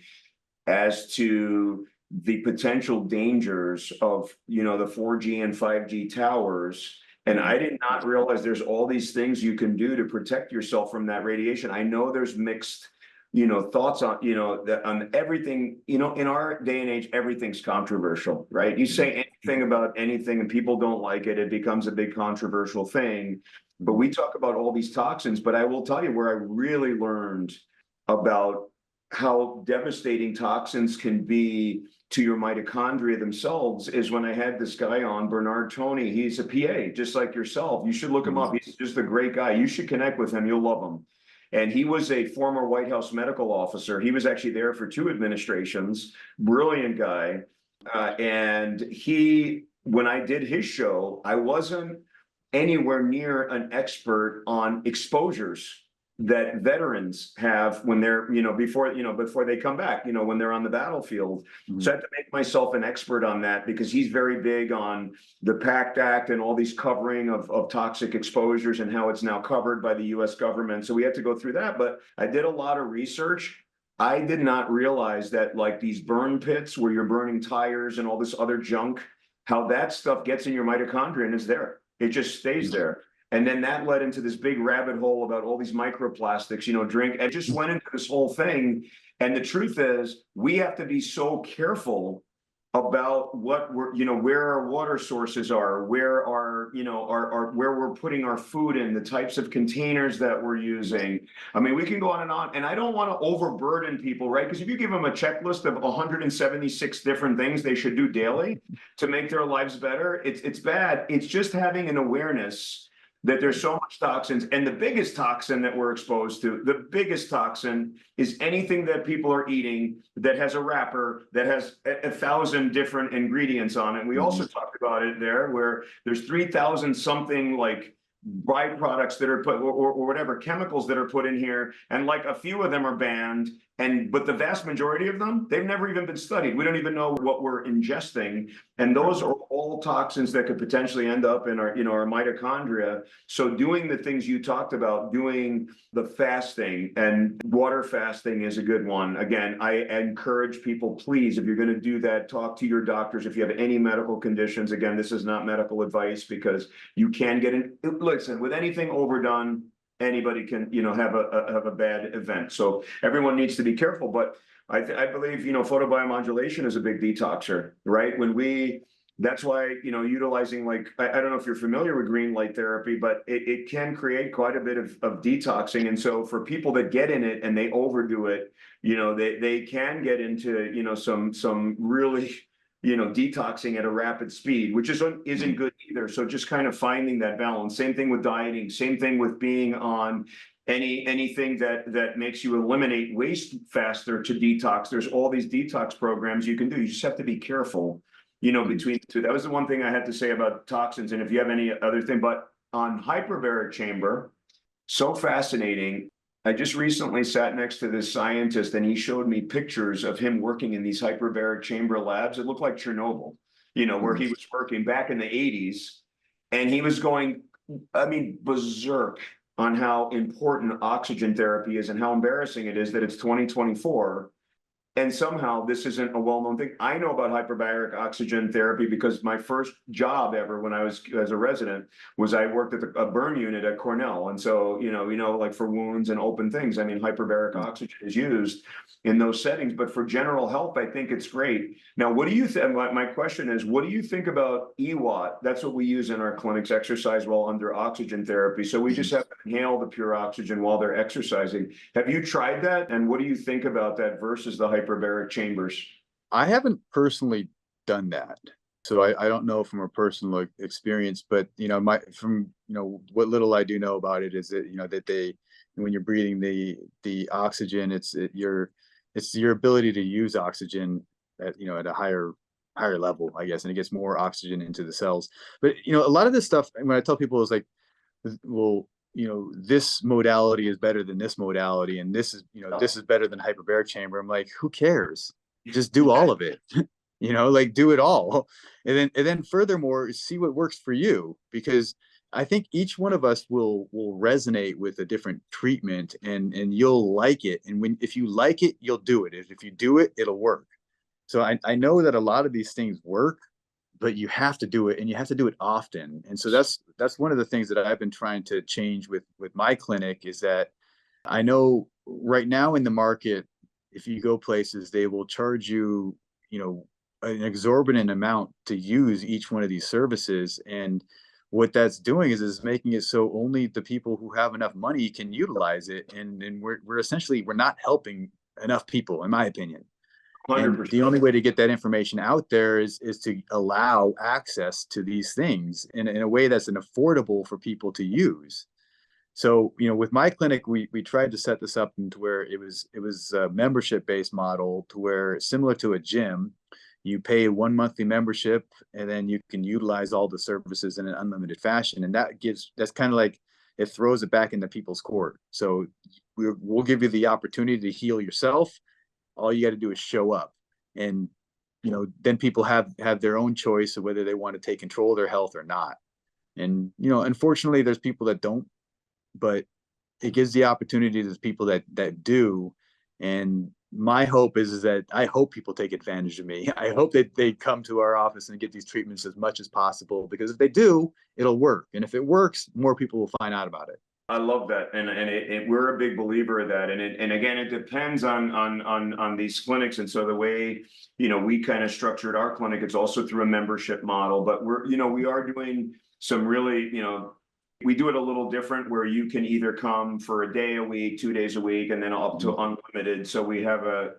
as to the potential dangers of, the 4G and 5G towers. And I did not realize there's all these things you can do to protect yourself from that radiation. I know there's mixed thoughts on, on everything. In our day and age, everything's controversial, right? You say anything about anything and people don't like it, it becomes a big controversial thing. But we talk about all these toxins, but I will tell you where I really learned about how devastating toxins can be to your mitochondria themselves is when I had this guy on, Bernard Tony. He's a PA, just like yourself. You should look him up. He's just a great guy. You should connect with him. You'll love him. And he was a former White House medical officer. He was actually there for 2 administrations. Brilliant guy. And when I did his show, I wasn't anywhere near an expert on exposures that veterans have when they're, before they come back, when they're on the battlefield. So I had to make myself an expert on that, because he's very big on the PACT Act and all these covering of toxic exposures and how it's now covered by the US government. So we had to go through that, but I did a lot of research. I did not realize that, like, these burn pits where you're burning tires and all this other junk, how that stuff gets in your mitochondria and is there. It just stays there. And then that led into this big rabbit hole about all these microplastics, drink. And just went into this whole thing. And the truth is, we have to be so careful about what we're, where our water sources are, where our, where we're putting our food in, the types of containers that we're using. I mean, we can go on, and I don't want to overburden people, right? Because if you give them a checklist of 176 different things they should do daily to make their lives better, it's bad. It's just having an awareness that there's so much toxins. And the biggest toxin that we're exposed to, the biggest toxin is anything that people are eating that has a wrapper that has a thousand different ingredients on it. We also talked about it there, where there's 3,000 something like byproducts that are put, or whatever chemicals that are put in here, and like a few of them are banned, but the vast majority of them, they've never even been studied. We don't even know what we're ingesting, and those are all toxins that could potentially end up in our, our mitochondria. So doing the things you talked about, doing the fasting, and water fasting is a good one. Again, I encourage people, please, if you're going to do that, talk to your doctors. If you have any medical conditions, again, this is not medical advice, because you can get in. Listen, with anything overdone, anybody can, have a bad event. So everyone needs to be careful. But I believe, photobiomodulation is a big detoxer, right? That's why, utilizing, like, I don't know if you're familiar with green light therapy, but it can create quite a bit of detoxing. And so for people that get in it and they overdo it, they can get into, some really, detoxing at a rapid speed, which isn't good either. So just kind of finding that balance. Same thing with dieting, same thing with being on anything that makes you eliminate waste faster to detox. There's all these detox programs you can do. You just have to be careful, between the two. That was the one thing I had to say about toxins. And if you have any other thing, but on hyperbaric chamber, so fascinating. I just recently sat next to this scientist, and he showed me pictures of him working in these hyperbaric chamber labs. It looked like Chernobyl, where he was working back in the 80s. And he was going, I mean, berserk on how important oxygen therapy is and how embarrassing it is that it's 2024. And somehow this isn't a well-known thing. I know about hyperbaric oxygen therapy because my first job ever when I was as a resident was I worked at a burn unit at Cornell. And so, like for wounds and open things, I mean, hyperbaric oxygen is used in those settings. But for general health, I think it's great. Now, what do you think? My question is, what do you think about EWAT? That's what we use in our clinics, exercise while under oxygen therapy. So we just have to inhale the pure oxygen while they're exercising. Have you tried that? And what do you think about that versus the hyperbaric chambers? I haven't personally done that, so I don't know from a personal experience, but what little I do know about it is that that they, when you're breathing the oxygen, it's your ability to use oxygen at a higher level, I guess, and it gets more oxygen into the cells. But a lot of this stuff, when I tell people, is like, well, this modality is better than this modality, and this is better than hyperbaric chamber. I'm like, who cares? Just do all of it. Like, do it all. And then furthermore, see what works for you, because I think each one of us will resonate with a different treatment, and you'll like it. And if you like it, you'll do it. If you do it, it'll work. So I know that a lot of these things work, but you have to do it, and you have to do it often. And so that's one of the things that I've been trying to change with my clinic, is that I know right now in the market, if you go places, they will charge you, an exorbitant amount to use each one of these services. And what that's doing is making it so only the people who have enough money can utilize it. And we're essentially, we're not helping enough people, in my opinion. And 100%. the only way to get that information out there is to allow access to these things in a way that's affordable for people to use. So, with my clinic, we tried to set this up into where it was a membership based model, to where, similar to a gym, you pay one monthly membership and then you can utilize all the services in an unlimited fashion. And that's kind of like, it throws it back into people's court. So we'll give you the opportunity to heal yourself. All you got to do is show up, and then people have their own choice of whether they want to take control of their health or not. And unfortunately, there's people that don't, but it gives the opportunity to the people that do. And my hope is that I hope people take advantage of me. I hope that they come to our office and get these treatments as much as possible, because if they do, it'll work. And if it works, more people will find out about it. I love that, and we're a big believer of that, and again, it depends on these clinics, and so the way we kind of structured our clinic, it's also through a membership model, but we are doing some really we do it a little different where you can either come for a day a week, 2 days a week, and then up to unlimited. So we have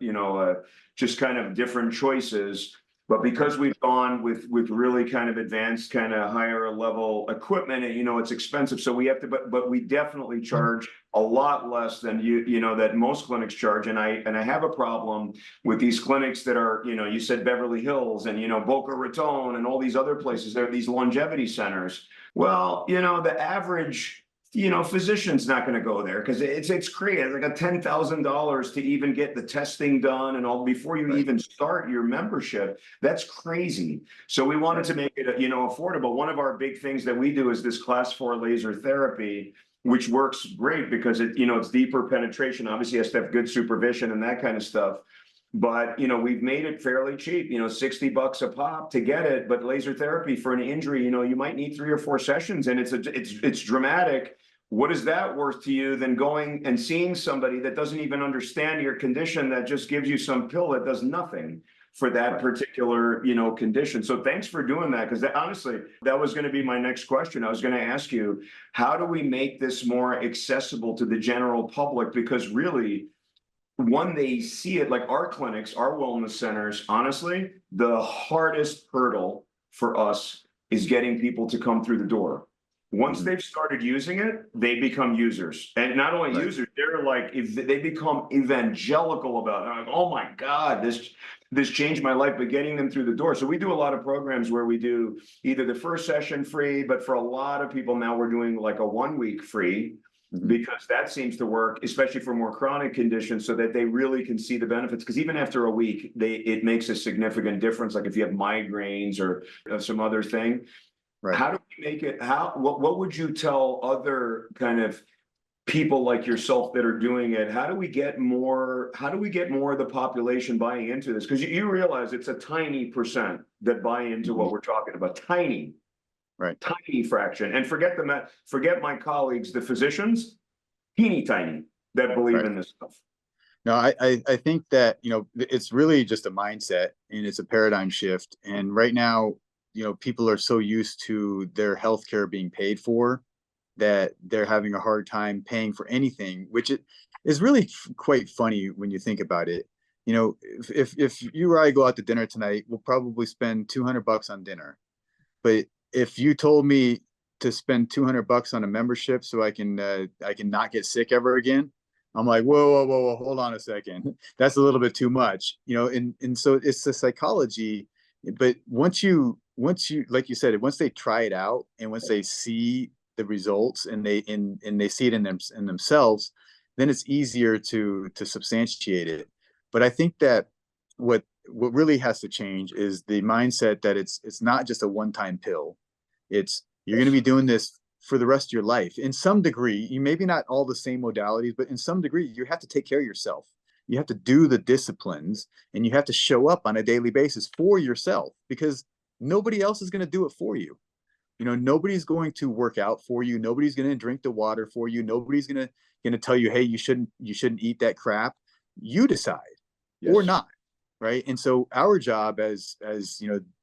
just kind of different choices. But because we've gone with really kind of advanced, kind of higher level equipment, and it's expensive, so we have to. But we definitely charge a lot less than that most clinics charge. And I have a problem with these clinics that are you said Beverly Hills and Boca Raton and all these other places. There are these longevity centers. Well, the average physician's not going to go there because it's crazy. It's like a $10,000 to even get the testing done and all before you even start your membership. That's crazy. So we wanted to make it affordable. One of our big things that we do is this class 4 laser therapy, which works great because it's deeper penetration. Obviously, it has to have good supervision and that kind of stuff. But we've made it fairly cheap, $60 a pop to get it. But laser therapy for an injury, you might need 3 or 4 sessions, and it's dramatic. What is that worth to you than going and seeing somebody that doesn't even understand your condition, that just gives you some pill that does nothing for that particular condition? So thanks for doing that, because honestly, that was going to be my next question. I was going to ask you, how do we make this more accessible to the general public? Because really, when they see it, like our clinics, our wellness centers, honestly, the hardest hurdle for us is getting people to come through the door. Once they've started using it, they become users. And not only users, they're like, if they become evangelical about it. They're like, oh my God, this changed my life, but getting them through the door. So we do a lot of programs where we do either the first session free, but for a lot of people now we're doing like a 1 week free, because that seems to work, especially for more chronic conditions, so that they really can see the benefits. Because even after a week, it makes a significant difference. Like if you have migraines or some other thing. Right. How do we make it? What would you tell other kind of people like yourself that are doing it? How do we get more of the population buying into this? Because you realize it's a tiny percent that buy into what we're talking about. Tiny fraction. And forget my colleagues, the physicians, teeny tiny, that believe in this stuff. No, I think that it's really just a mindset, and it's a paradigm shift. And right now, people are so used to their healthcare being paid for that they're having a hard time paying for anything, which is really quite funny when you think about it. If you or I go out to dinner tonight, we'll probably spend $200 on dinner. But if you told me to spend $200 on a membership so I can not get sick ever again, I'm like, whoa, hold on a second. That's a little bit too much, and so it's the psychology. But once you, like you said, once they try it out and once they see the results and they see it in themselves, then it's easier to substantiate it. But I think that what really has to change is the mindset that it's not just a one-time pill. You're going to be doing this for the rest of your life in some degree. You maybe not all the same modalities, but in some degree you have to take care of yourself. You have to do the disciplines, and you have to show up on a daily basis for yourself, because nobody else is going to do it for you. Nobody's going to work out for you. Nobody's going to drink the water for you. Nobody's going to tell you, hey, you shouldn't eat that crap. You decide, or not. Right. And so our job as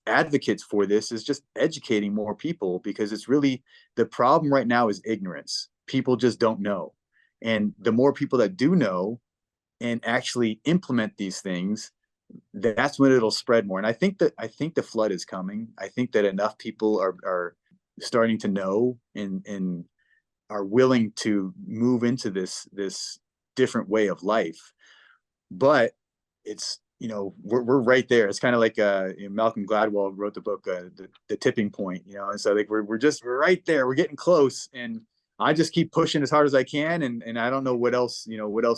advocates for this is just educating more people, because it's really, the problem right now is ignorance. People just don't know. And the more people that do know and actually implement these things, that's when it'll spread more. And I think the flood is coming. I think that enough people are starting to know and are willing to move into this different way of life. But it's, we're right there. It's kind of like Malcolm Gladwell wrote the book, the Tipping Point, and so like we're right there. We're getting close, and I just keep pushing as hard as I can, and I don't know what else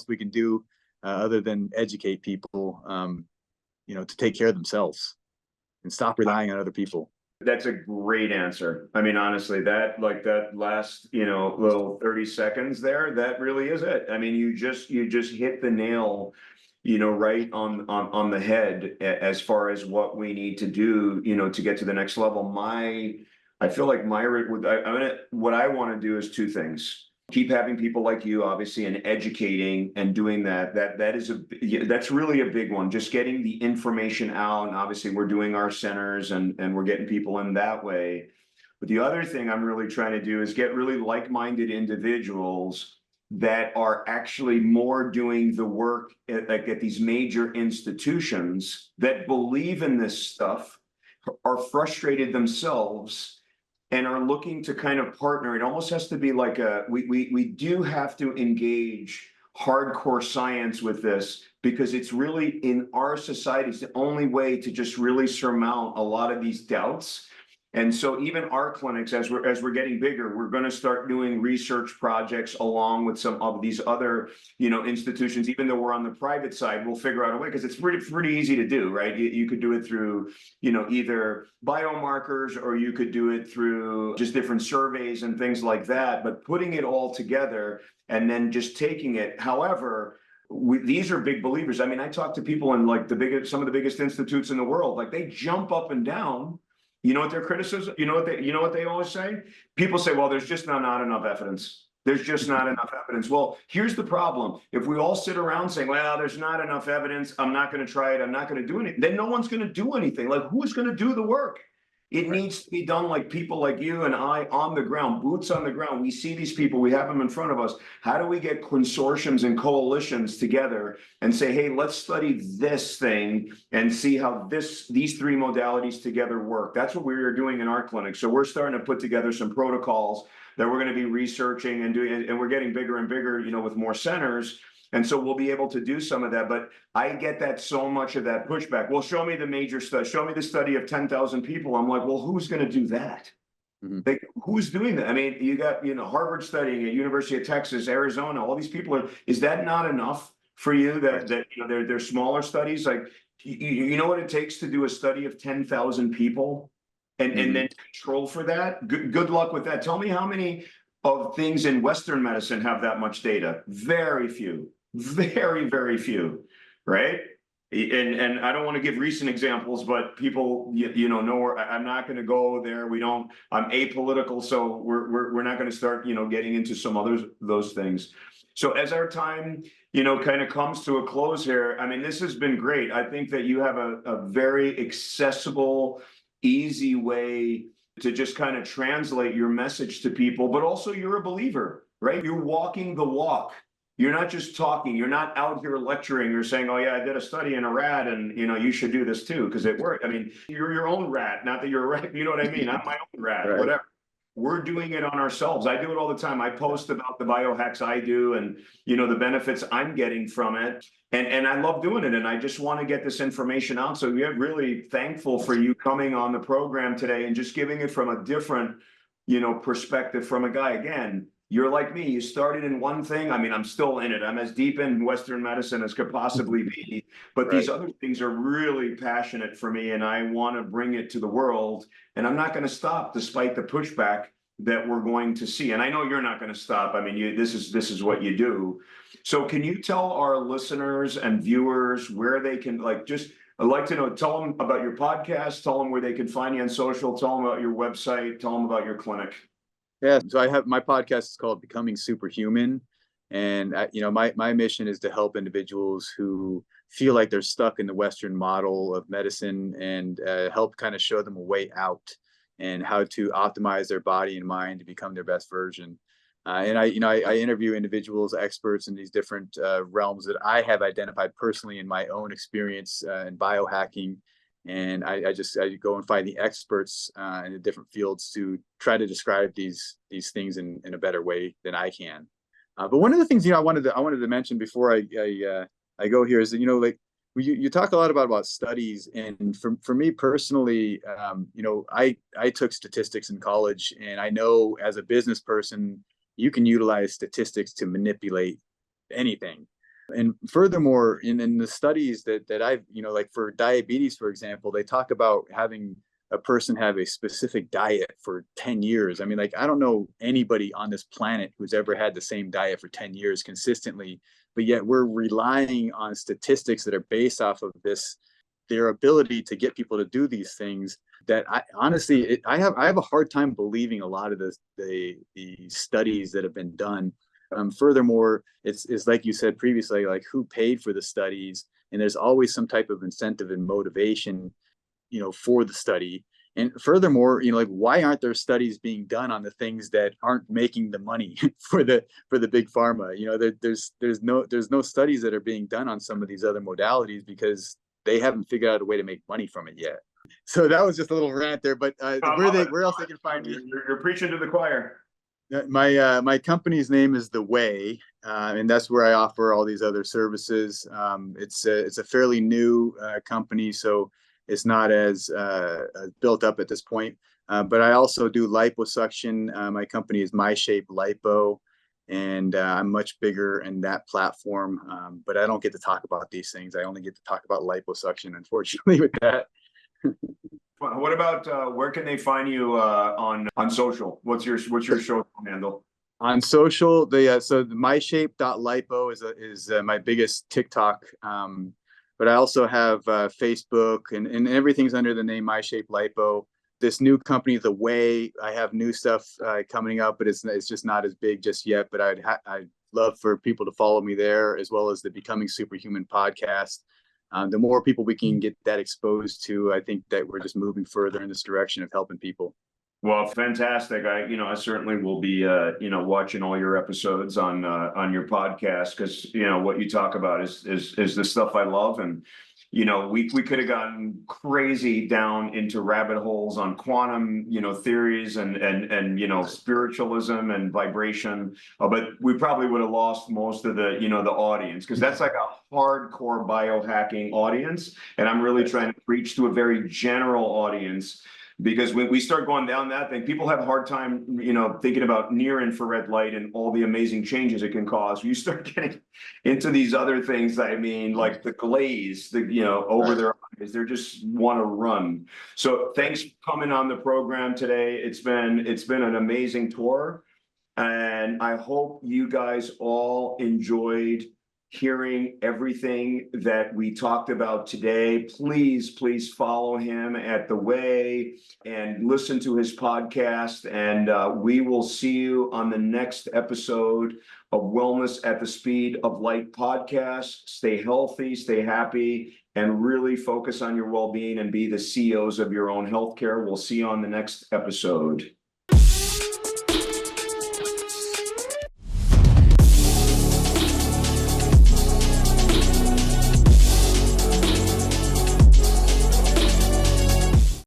we can do other than educate people, to take care of themselves and stop relying on other people. That's a great answer. I mean, honestly, that last, little 30 seconds there, that really is it. I mean, you just hit the nail, right on the head as far as what we need to do, to get to the next level. I feel like what I want to do is 2 things. keep having people like you, obviously, and educating and doing that. That's really a big one. Just getting the information out. And obviously, we're doing our centers and we're getting people in that way. But the other thing I'm really trying to do is get really like-minded individuals that are actually more doing the work at these major institutions that believe in this stuff, are frustrated themselves, and are looking to kind of partner. It almost has to be like we do have to engage hardcore science with this, because it's really, in our society, it's the only way to just really surmount a lot of these doubts. And so even our clinics, as we're getting bigger, we're going to start doing research projects along with some of these other, institutions. Even though we're on the private side, we'll figure out a way, because it's pretty easy to do, right? You could do it through, either biomarkers, or you could do it through just different surveys and things like that. But putting it all together and then just taking it. However, these are big believers. I mean, I talk to people in like some of the biggest institutes in the world. Like, they jump up and down. You know what their criticism, you know what they always say? People say, well, there's just not enough evidence. There's just not enough evidence. Well, here's the problem. If we all sit around saying, well, there's not enough evidence, I'm not going to try it, I'm not going to do anything, then no one's going to do anything. Like, who's going to do the work? It needs to be done like people like you and I, on the ground, boots on the ground. We see these people, we have them in front of us. How do we get consortiums and coalitions together and say, hey, let's study this thing and see how these three modalities together work? That's what we are doing in our clinic. So we're starting to put together some protocols that we're going to be researching and doing, and we're getting bigger and bigger, with more centers. And so we'll be able to do some of that. But I get that so much of that pushback. Well, show me the major study. Show me the study of 10,000 people. I'm like, well, who's going to do that? Mm-hmm. Like, who's doing that? I mean, you got, Harvard studying at University of Texas, Arizona, all these people is that not enough for you that they're smaller studies? Like, you know what it takes to do a study of 10,000 people and then control for that? Good luck with that. Tell me how many of things in Western medicine have that much data? Very few. Very, very few, right? And I don't want to give recent examples, but people, know where I'm not going to go there. I'm apolitical, so we're not going to start, getting into some those things. So as our time, kind of comes to a close here, I mean, this has been great. I think that you have a very accessible, easy way to just kind of translate your message to people, but also you're a believer, right? You're walking the walk. You're not just talking. You're not out here lecturing or saying, oh, yeah, I did a study in a rat and, you should do this too, because it worked. I mean, you're your own rat, not that you're a rat. You know what I mean? I'm my own rat, right. Whatever. We're doing it on ourselves. I do it all the time. I post about the biohacks I do and, the benefits I'm getting from it. And I love doing it. And I just want to get this information out. So we're really thankful for you coming on the program today and just giving it from a different, perspective from a guy. Again, you're like me. You started in one thing. I mean, I'm still in it. I'm as deep in Western medicine as could possibly be. But these other things are really passionate for me, and I want to bring it to the world. And I'm not going to stop despite the pushback that we're going to see. And I know you're not going to stop. I mean, this is what you do. So can you tell our listeners and viewers where they can, I'd like to know, tell them about your podcast, tell them where they can find you on social, tell them about your website, tell them about your clinic. Yeah, so I have my podcast is called Becoming Superhuman, and my mission is to help individuals who feel like they're stuck in the Western model of medicine and help kind of show them a way out and how to optimize their body and mind to become their best version. And I interview individuals, experts in these different realms that I have identified personally in my own experience in biohacking. And I go and find the experts in the different fields to try to describe these things in a better way than I can. But one of the things I wanted to mention before I go here is that you talk a lot about studies, and for me personally, I took statistics in college, and I know as a business person you can utilize statistics to manipulate anything. And furthermore, in the studies that I've, like for diabetes, for example, they talk about having a person have a specific diet for 10 years. I mean, I don't know anybody on this planet who's ever had the same diet for 10 years consistently, but yet we're relying on statistics that are based off of their ability to get people to do these things. that I honestly, I have a hard time believing a lot of the studies that have been done. Furthermore, it's like you said previously, like who paid for the studies, and there's always some type of incentive and motivation, for the study. And furthermore, like why aren't there studies being done on the things that aren't making the money for the big pharma? There's no studies that are being done on some of these other modalities because they haven't figured out a way to make money from it yet. So that was just a little rant there, but where else they can find me? You're preaching to the choir. My company's name is The Way, and that's where I offer all these other services. It's a fairly new company, so it's not as built up at this point. But I also do liposuction. My company is MyShape Lipo, and I'm much bigger in that platform. But I don't get to talk about these things. I only get to talk about liposuction, unfortunately, with that. What about where can they find you on social? What's your social handle? On social, so the myshape.lipo is my biggest TikTok. But I also have Facebook, and everything's under the name MyShape Lipo. This new company, The Way, I have new stuff coming up, but it's just not as big just yet. But I'd love for people to follow me there, as well as the Becoming Superhuman podcast. The more people we can get that exposed to, I think that we're just moving further in this direction of helping people. Well, fantastic. I certainly will be, watching all your episodes on your podcast, because, what you talk about is the stuff I love. And, we could have gotten crazy down into rabbit holes on quantum, theories and spiritualism and vibration. But we probably would have lost most of the audience, because that's like a hardcore biohacking audience. And I'm really trying to preach to a very general audience. Because when we start going down that thing, people have a hard time, thinking about near infrared light and all the amazing changes it can cause. You start getting into these other things, like the glaze, over their eyes. They just want to run. So thanks for coming on the program today. It's been an amazing tour. And I hope you guys all enjoyed hearing everything that we talked about today. Please follow him at The Way and listen to his podcast. And we will see you on the next episode of Wellness at the Speed of Light podcast. Stay healthy, stay happy, and really focus on your well-being and be the CEOs of your own healthcare. We'll see you on the next episode.